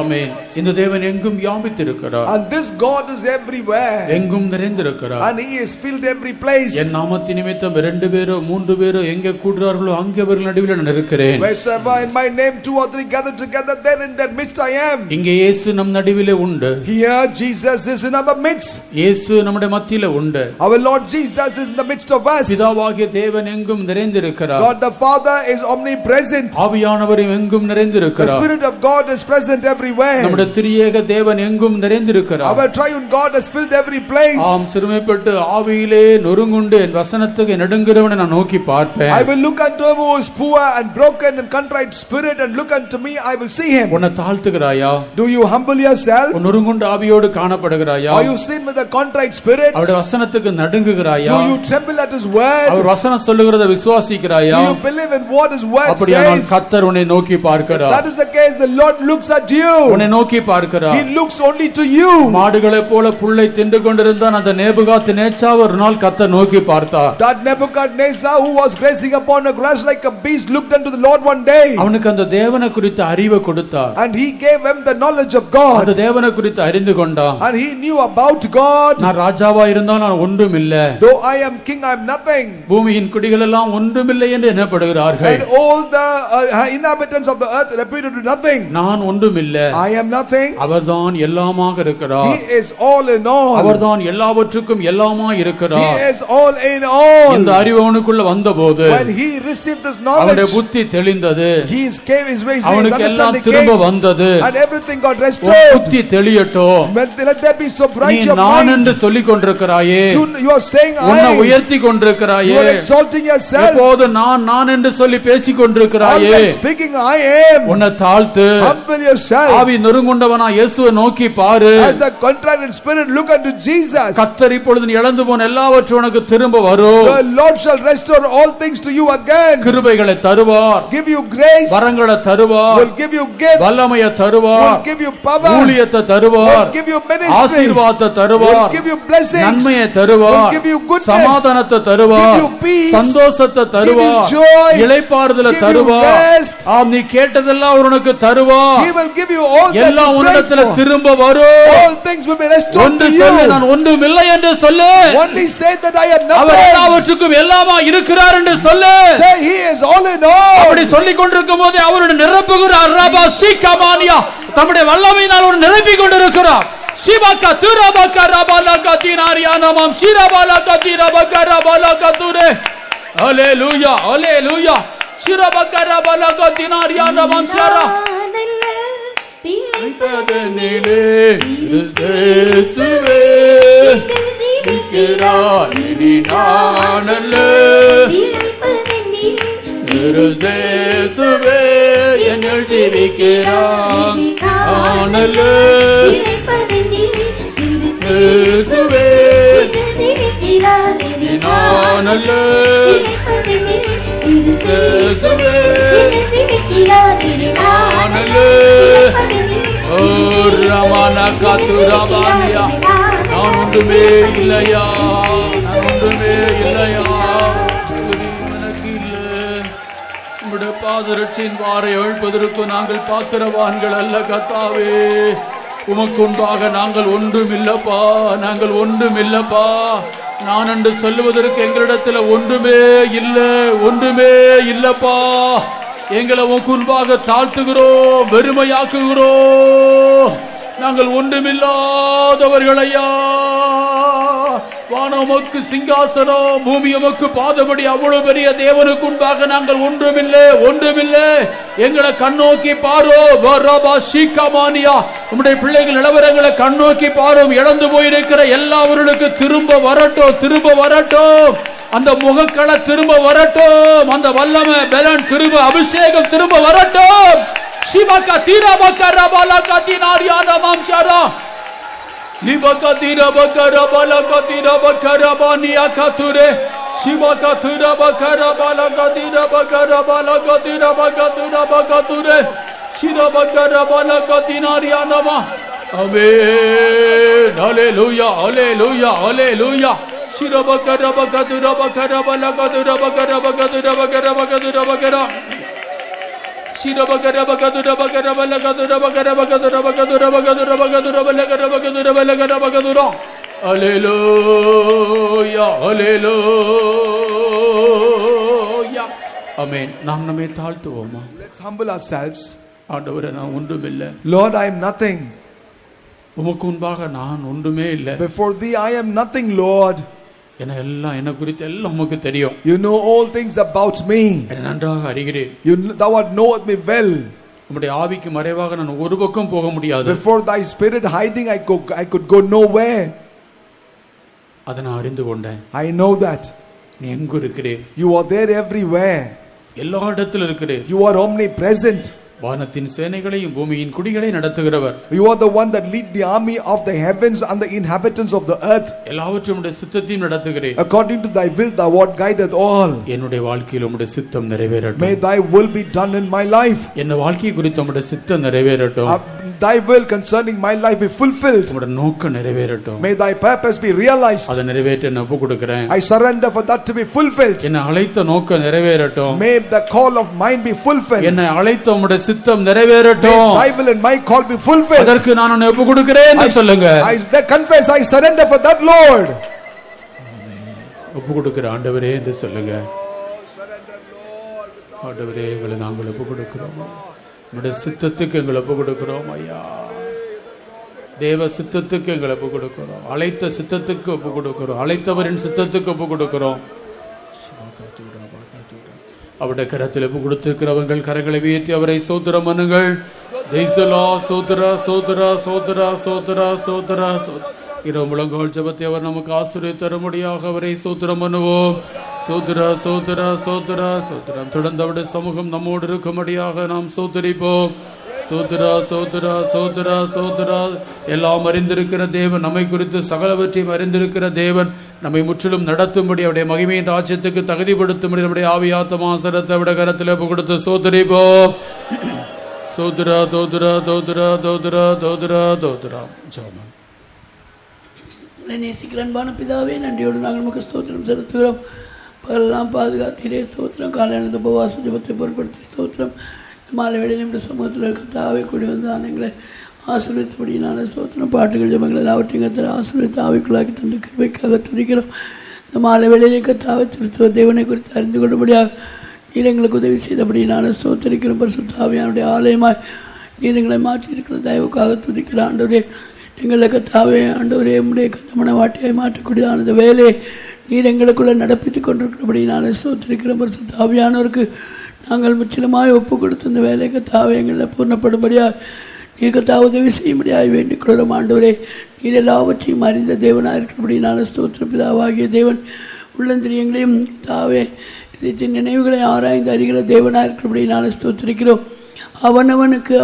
ஆமென். இந்த தேவன் எங்கும் வியாபித்திருக்கிறார். And this God is everywhere. எங்கும் நிறைந்திருக்கிறார். And he is filled every place. என் நாமத்தின் நிமித்தம் 2 பேரோ 3 பேரோ எங்கே கூடுறார்களோ அங்கே அவர்கள் நடுவில் நான் இருக்கிறேன். Wherever in my name 2 or 3 gather together, then in their midst I am. இங்கே இயேசு நம் நடுவிலே உண்டு. Here Jesus is in our midst. இயேசு நம்முடைய மத்தியிலே உண்டு. Our Lord Jesus is in the midst of us. பிதாவாகிய தேவன் எங்கும் நிறைந்திருக்கிறார். God the Father is omnipresent. ஆவியானவர் எங்கும் The நிறைந்திருக்கிறார். Spirit of God is present everywhere. நம்முடைய திரியேக தேவன் எங்கும் நிறைந்திருக்கிறார். Our triune God has filled every place. ஆம், சிறுமைப்பட்டு ஆவியிலே நொறுங்குண்டு என் வசனத்துக்கு நடுங்குறவனை நான் நோக்கி பார்ப்பேன். I will look unto him who is poor and broken and contrite spirit, and look unto me, I will see him. உன்னை தாழ்த்துகிறாயா? Do you humble yourself? உன் நொறுங்குண்டு ஆவியோடு காணப்படுகிறாயா? Are you sin with a contrite spirit? அவருடைய வசனத்துக்கு நடுங்குகிறாயா? Do you tremble at his word? அவர் வசனம் சொல்லுகிறதை விசுவாசிக்கிறாயா? Do you believe in what his word அப்படியானால் says? கர்த்தர் உன்னை நோக்கி பார்க்கிறார். That is the case, the Lord looks at you. உன்னை நோக்கி பார்க்கிறார். He looks only to you. மாடுகளைப் போல புல்லை தின்று கொண்டிருந்தான் அந்த நேபுகாத்நேச்சார் ஒரு நாள் கர்த்தர் நோக்கி பார்த்தார். That Nebuchadnezzar who was grazing upon a grass like a beast looked unto the Lord one day. அவனுக்கு அந்த தேவனை குறித்த அறிவை கொடுத்தார். And he gave him the knowledge of அந்த God. தேவனை குறித்து அறிந்து கொண்டான். And he knew about God. நான் ராஜாவா இருந்தால் நான் ஒன்றும் இல்ல. Though I am king, I am nothing. பூமியின் குடிகள் எல்லாம் ஒன்றுமில்லை என்று எண்ணப்படுகிறார்கள். And all the inhabitants of the earth reputed to nothing. நான் ஒன்றும் இல்ல. I am nothing. அவர்தான் எல்லாமாக இருக்கிறார். He is all in all. அவர்தான் எல்லாவற்றுக்கும் எல்லாமாய் He இருக்கிறார். is all in all. இந்த அறிவு அவனுக்குள்ள வந்தபோது When he received this அவனுடைய knowledge, புத்தி தெளிந்தது. his came his ways, his அவனுக்கு எல்லாம் understanding திரும்ப came, வந்தது. and everything got உன் restored. புத்தி தெளியட்டும். Let there be so நீ bright your நான் mind. என்று சொல்லிக் கொண்டிருக்கிறாயே. You are saying உன்னை I. உயர்த்தி கொண்டிருக்கிறாயே. You are exalting yourself. எப்போது நான் என்று சொல்லி பேசிக் கொண்டிருக்கிறாயே. Always speaking I am. உன்னை தாழ்த்து. Humble yourself. ஆவி நொறுங்குண்டவனா இயேசுவை நோக்கி பாரு. As the contrite in spirit, look unto Jesus. கர்த்தர் இப்பொழுது நீ இழந்து போன எல்லாவற்றும் உனக்கு திரும்ப வரும். The Lord shall restore all things to you again. கிருபைகளை தருவார். Give you grace. வரங்களை தருவார். Will give you gifts. வல்லமையை தருவார். Will give you power. ஊழியத்தை தருவார். Will give you ministry. ஆசீர்வாதத்தை Will தருவார். give you blessings. நன்மையை தருவார். Will give you goodness. சமாதானத்தை தருவார். Give you peace. சந்தோஷத்தை தருவார். Give you joy. இளைப்பாறுதலை Give you தருவார். rest. ஆம், நீ கேட்டதெல்லாம் அவர் உனக்கு தருவார். He will give you all that எல்லாம் you prayed உன்னிடத்தில் for. திரும்ப வரும். All things will be restored ஒன்று to சொல்லு, you. நான் ஒன்றும் இல்லை என்று சொல்லு. Only say that I am our nothing. எல்லாவற்றுக்கும் எல்லாமா இருக்கிறார் என்று சொல்லு. Say he is all in all. அப்படி சொல்லிக் கொண்டிருக்கும் போது அவருடைய நிரப்புகிறார். ரபா சீகமானியா தம்முடைய வல்லமையினால் அவர் நிரப்பிக் கொண்டிருக்கிறார். சிவகா துரபகா ரபாலகா தீனாரியானமாம் சிரபாலகா தீரபகா ரபாலகா துரே. ஹalleluya ஹalleluya. சிரபகா ரபாலகா தீனாரியானமாம் சரா பிழைப்பதனிலே இயேசுவே இருக்கிறார் இனி நானல்ல. இயேசுவே என்னில் ஜீவிக்கிறார் நானல்ல. இயேசுவே இனி நானல்ல. இயேசுவே நானல்ல. ஓ ரமண கத்துரபானியா நான் ஒன்றுமே இல்லையா, நான் ஒன்றுமே இல்லையா, எனக்கு இல்லை. உம்முடைய பாதரட்சியின் வாரை எழுப்பதற்கு நாங்கள் பாத்திரவான்கள் அல்ல கர்த்தாவே. உமக்கு உண்டாக நாங்கள் ஒன்றும் இல்லப்பா, நாங்கள் ஒன்றும் இல்லப்பா. நான் என்று சொல்லுவதற்கு எங்களிடத்தில் ஒன்றுமே இல்லை, ஒன்றுமே இல்லப்பா. எங்களை உமக்கு முன்பாக தாழ்த்துகிறோம், வெறுமையாக்குகிறோம். நாங்கள் ஒன்றுமில்லாதவர்களையா, வானம் உமக்கு சிங்காசனம், பூமி உமக்கு பாதபடி. அவ்வளவு பெரிய தேவனுக்கு முன்பாக நாங்கள் ஒன்றுமில்லை, ஒன்றுமில்லை. எங்களை கண்ணோக்கி பாரோ வரபா சீக்கமானியா. உம்முடைய பிள்ளைகள் நிலவரங்களை கண்ணோக்கி பாரும். இழந்து போயிருக்கிற எல்லாவர்களுக்கு திரும்ப வரட்டும், திரும்ப வரட்டும். அந்த முகக்களை திரும்ப வரட்டும். அந்த வல்லமை பலன் திரும்ப, அபிஷேகம் திரும்ப வரட்டும். சிவகா தீரபக ரபலக தினாரியானா மாம்ஷரா லிபக தீரபக ரபலக தீரபக ரபானியா கதுரே சிவகா தீரபக ரபலக தீரபக ரபலக தீரபக தீரபக துரே சிரபக ரபலக தினாரியானா மா. ஆமென். ஹalleluya, ஹalleluya, ஹalleluya. சிரபக ரபக தீரபக ரபலக தீரபக ரபக தீரபக ரபக தீரபக Hallelujah, hallelujah. Amen. நாம் நம்மை தாழ்த்துவோமா? Let's humble ourselves. ஆண்டவரே, நான் ஒன்றுமில்லை. Lord, I am nothing. உமக்கு முன்பாக நான் ஒன்றுமே இல்லை. Before thee I am nothing, Lord. என்ன குறித்து எல்லாம் உமக்கு தெரியும். You know all things about me. என்னை நன்றாக அறிகிறேன். Thou art knoweth me well. உம்முடைய ஆவிக்கு மறைவாக நான் ஒரு பக்கம் போக முடியாது. Before thy spirit hiding I could go nowhere. அதை நான் அறிந்து கொண்டேன். I know that. நீ எங்கு இருக்கிறே? You are there everywhere. எல்லா இடத்திலும் இருக்கிறே. You are omnipresent. வானத்தின் சேனைகளையும் பூமியின் குடிகளையும் நடத்துகிறவர். You are the one that lead the army of the heavens and the inhabitants of the earth. எல்லாவற்றையும் உம்முடைய சித்தத்தையும் நடத்துகிறேன். According to thy will thou art guided all. என்னுடைய வாழ்க்கையில் உம்முடைய சித்தம் நிறைவேறட்டும். May thy will be done in my life. என்ன வாழ்க்கை குறித்து உம்முடைய சித்தம் நிறைவேறட்டும். Thy will concerning my life be fulfilled. உம்முடைய நோக்கம் நிறைவேறட்டும். May thy purpose be realized. அதை நிறைவேற்ற நான் ஒப்புக்கொடுக்கிறேன். I surrender for that to be fulfilled. என்ன அழைத்த நோக்கம் நிறைவேறட்டும். May the call of mine be fulfilled. என்ன அழைத்த உம்முடைய சித்தம் நிறைவேறட்டும். May thy will and my call be fulfilled. அதற்கு நான் உன்னை ஒப்புக்கொடுக்கிறேன் என்று சொல்லுங்க. I confess, I surrender for that, Lord. ஒப்புக்கொடுக்கிற ஆண்டவரே என்று சொல்லுங்க. ஆண்டவரே, எங்களை நாங்கள் ஒப்புக்கொடுக்கிறோம். உம்முடைய சித்தத்துக்கு எங்களை ஒப்புக்கொடுக்கிறோம் ஐயா. தேவ சித்தத்துக்கு எங்களை ஒப்புக்கொடுக்கிறோம். அழைத்த சித்தத்துக்கு ஒப்புக்கொடுக்கிறோம். அழைத்தவரின் சித்தத்துக்கு ஒப்புக்கொடுக்கிறோம். அவருடைய கரத்தில் ஒப்பு கொடுத்திருக்கிறவர்கள் கரங்களை உயர்த்தி அவரை சோதரம் பண்ணுங்கள். ஜெய்சலா சோதரா சோதரா சோதரா சோதரா சோதரா இரவு முழங்கால் ஜெபத்தை அவர் நமக்கு ஆசீர்வதித்து தரும்படியாக அவரை சோதரம் பண்ணுவோம். சோதரா சோதரா சோதரா சோதரம். தொடர்ந்து அவருடைய சமூகம் நம்மோடு இருக்கும்படியாக நாம் சோதரிப்போம். சோதரா சோதரா சோதரா சோதரா. எல்லாம் அறிந்திருக்கிற தேவன், நம்மை குறித்து சகலவற்றையும் அறிந்திருக்கிற தேவன் நம்மை முற்றிலும் நடத்தும்படி அவருடைய மகிமையின் ராஜ்யத்துக்கு தகுதிப்படுத்தும்படி நம்முடைய ஆவியாத்மா சரத்தை விட கரத்தில் கொடுத்து சோதரிப்போம். சோதரா தோதரா தோதரா தோதரா தோதரா தோதரா. ஜெபம். நேசிக்கிற அன்பான பிதாவே, நன்றியோடு நாங்கள் நமக்கு ஸ்தோத்திரம் செலுத்துகிறோம். பகலெல்லாம் பாதுகாத்தீரே ஸ்தோத்திரம். காலையில் உபவாச ஜெபத்தை பொருட்படுத்தி ஸ்தோத்திரம். மாலை வேளையில் நம்முடைய சமூகத்தில் இருக்க தாவை கூடி வந்து ஆணைகளை ஆசீர்வதித்தபடியினால ஸ்தோத்திரம். பாட்டுகள் ஜெபங்கள் எல்லாவற்றையும் கத்தரை ஆசீர்வதித்து ஆவிக்குள்ளாக்கி தந்து கிருபைக்காக துதிக்கிறோம். இந்த மாலை வேளையிலே கத்தாவை திருத்துவ தேவனை குறித்து அறிந்து கொள்ளும்படியாக நீர் எங்களுக்கு உதவி செய்தபடியினால ஸ்தோத்திரிக்கிறோம். பரிசுத்த ஆவியானுடைய ஆலயமாய் நீர் எங்களை மாற்றியிருக்கிற தயவுக்காக துதிக்கிற ஆண்டவரே, எங்களை கத்தாவே ஆண்டவரே உம்முடைய கத்தமன வாட்டியாய் மாற்றக்கூடியதான இந்த வேலையை நீர் எங்களுக்குள்ள நடப்பித்துக் கொண்டிருக்கிறபடினால ஸ்தோத்திரிக்கிறோம். பரிசுத்த ஆவியானவருக்கு நாங்கள் முற்றிலுமாய் ஒப்பு கொடுத்த இந்த வேலை கத்தாவே எங்களை பூர்ணப்படும்படியாக நீர் கத்தாவை உதவி செய்யும்படியாக வேண்டிக் கொள்கிறோம். ஆண்டவரே, நீர் எல்லாவற்றையும் அறிந்த தேவனாக இருக்கிறபடினால ஸ்தோத்திர பிதாவாகிய தேவன் உள்ளந்திரியங்களையும் தாவே இதயத்தின் நினைவுகளை ஆராய்ந்து அறிகிற தேவனாக இருக்கிறபடினால ஸ்தோத்திரிக்கிறோம். அவனவனுக்கு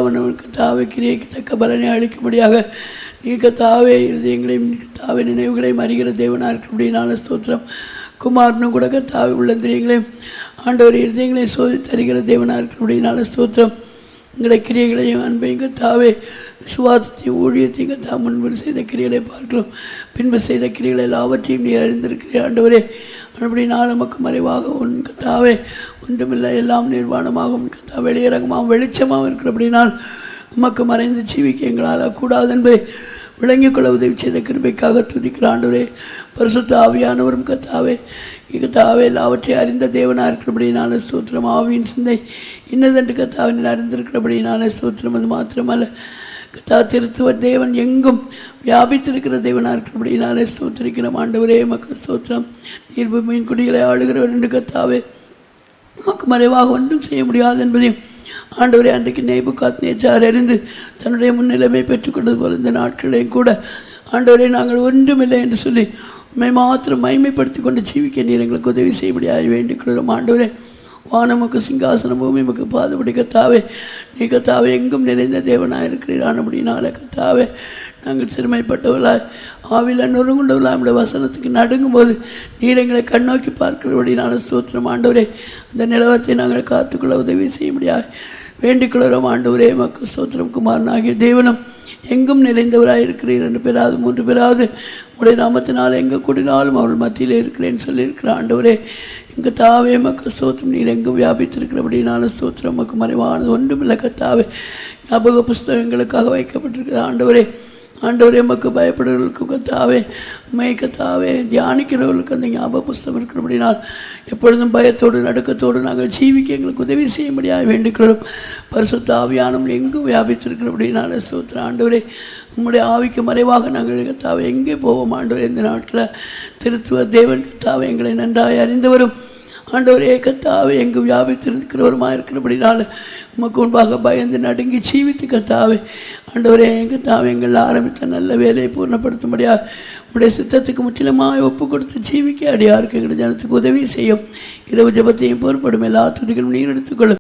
தாவே கிரியைக்கு தக்க பலனை அளிக்கும்படியாக நீர் கத்தாவே இருதயங்களையும் தாவே நினைவுகளையும் அறிகிற தேவனாக இருக்கிறபடினால ஸ்தோத்திரம். குமாரனும் கூட கத்தாவே உள்ளந்திரியங்களையும் ஆண்டவர் இருதயங்களையும் சோதித்து அறிகிற தேவனாக இருக்கிறபடினால ஸ்தோத்திரம். எங்களுடைய கிரியைகளையும் அன்பையும் கத்தாவே விசுவாசத்தையும் ஊழியத்தையும் கத்தா முன்பு செய்த கிரிகளை பார்க்கலாம். பின்பு செய்த கிரிகளை எல்லாவற்றையும் நீர் அறிந்திருக்கிறீர் ஆண்டவரே. அப்படினால் நமக்கு மறைவாக உன் கத்தாவே ஒன்றுமில்லை, எல்லாம் நிர்வாணமாகவும் கத்தா வெளியரங்கமாகவும் வெளிச்சமாகவும் இருக்கிறபடினால் நமக்கு மறைந்து ஜீவிக்க எங்களால் கூடாது என்பதை விளங்கிக் கொள்ள உதவி செய்த கிருபைக்காக துதிக்கிற ஆண்டவரே. பரிசுத்த ஆவியானவரும் கத்தாவே எல்லாவற்றையும் அறிந்த தேவனாக இருக்கிறபடினால ஸ்தோத்திரம். ஆவியின் சிந்தை இன்னதென்று கத்தாவின் அறிந்திருக்கிறபடினால ஸ்தோத்திரம். அது மாத்திரமல்ல திருத்துவ தேவன் எங்கும் வியாபித்திருக்கிற தேவனாக இருக்கிறபடினாலே ஸ்தோத்திரிக்கிறோம். ஆண்டவரே மக்கள் ஸ்தோத்திரம். நீர் மீன் குடிகளை ஆளுகிறவர் என்று கர்த்தாவே நமக்கு மறைவாக ஒன்றும் செய்ய முடியாது என்பதையும் ஆண்டவரே அன்றைக்கு நேபுகாத்நேச்சார் அறிந்து தன்னுடைய முன்னிலைமை பெற்றுக்கொண்டது போல இந்த நாட்களையும் கூட ஆண்டவரே நாங்கள் ஒன்றுமில்லை என்று சொல்லி உண்மை மாத்திரம் மைமைப்படுத்தி கொண்டு ஜீவிக்க நீர் எங்களுக்கு உதவி செய்யப்படியாக வேண்டிக் கொள்கிறோம். ஆண்டவரே வானமுக்கு சிங்காசனம் பூமி நமக்கு பாதுபடி கர்த்தாவே நீ கர்த்தாவே எங்கும் நிறைந்த தேவனாக இருக்கிறீரான். அப்படினால கர்த்தாவே நாங்கள் சிறுமைப்பட்டவர்களாய் ஆவில நொறுங்குண்டவர்களாய் நம்முடைய வசனத்துக்கு நடுங்கும் போது நீர் எங்களை கண்ணோக்கி பார்க்கிறபடினால ஸ்தோத்திரம். ஆண்டவரே அந்த நிலவரத்தை நாங்கள் காத்துக்கொள்ள உதவி செய்ய முடியாது வேண்டிக் கொள்கிறோம். ஆண்டவரே மக்கள் ஸ்தோத்திரம். குமாரனாகிய தேவனும் எங்கும் நிறைந்தவராய் இருக்கிறீர் என்று பேராது 3 பேராவது உடைய நாமத்தினால் எங்கே கூடினாலும் அவள் மத்தியிலே இருக்கிறேன்னு சொல்லியிருக்கிற ஆண்டவரே எங்கள் தாவே மக்கள் ஸ்தோத்திரம். நீர் எங்கும் வியாபித்திருக்கிறபடினால ஸ்தோத்திரம். நமக்கு மறைவானது ஒன்றுமில்லை கர்த்தாவே. ஞாபக புஸ்தகங்களுக்காக வைக்கப்பட்டிருக்கிற ஆண்டவரே ஆண்டவரே எமக்கு பயப்படுறவர்களுக்கு கர்த்தாவே மை கர்த்தாவே தியானிக்கிறவர்களுக்கு அந்த ஞாபக புஸ்தகம் இருக்கிறபடினால் எப்பொழுதும் பயத்தோடு நடுக்கத்தோடு நாங்கள் ஜீவிக்க எங்களுக்கு உதவி செய்ய முடியாது வேண்டிக்கிறோம். பரிசுத்த ஆவியானம் எங்கும் வியாபித்திருக்கிறபடினால ஸ்தோத்திரம். ஆண்டவரே உம்முடைய ஆவிக்கு மறைவாக நாங்கள் கர்த்தாவே எங்கே போவோம் ஆண்டவரே. இந்த நாட்டில் திருத்துவ தேவன் கர்த்தாவே எங்களை நன்றாய் அறிந்தவரும் ஆண்டவரே கர்த்தாவே எங்கு வியாபித்திருக்கிறவருமா இருக்கிறபடினால உமக்கு முன்பாக பயந்து நடுங்கி ஜீவித்து கர்த்தாவே ஆண்டவரே கர்த்தாவே எங்கள் ஆரம்பித்த நல்ல வேலையை பூர்ணப்படுத்தும்படியாக உடைய சித்தத்துக்கு முற்றிலுமாய் ஒப்பு கொடுத்து ஜீவிக்க அடியாருக்கு எங்களுடைய ஜனத்துக்கு உதவி செய்யும். இரவு ஜபத்தையும் பொறுப்படும் எல்லா துதிகளும் நீர் எடுத்துக்கொள்ளும்.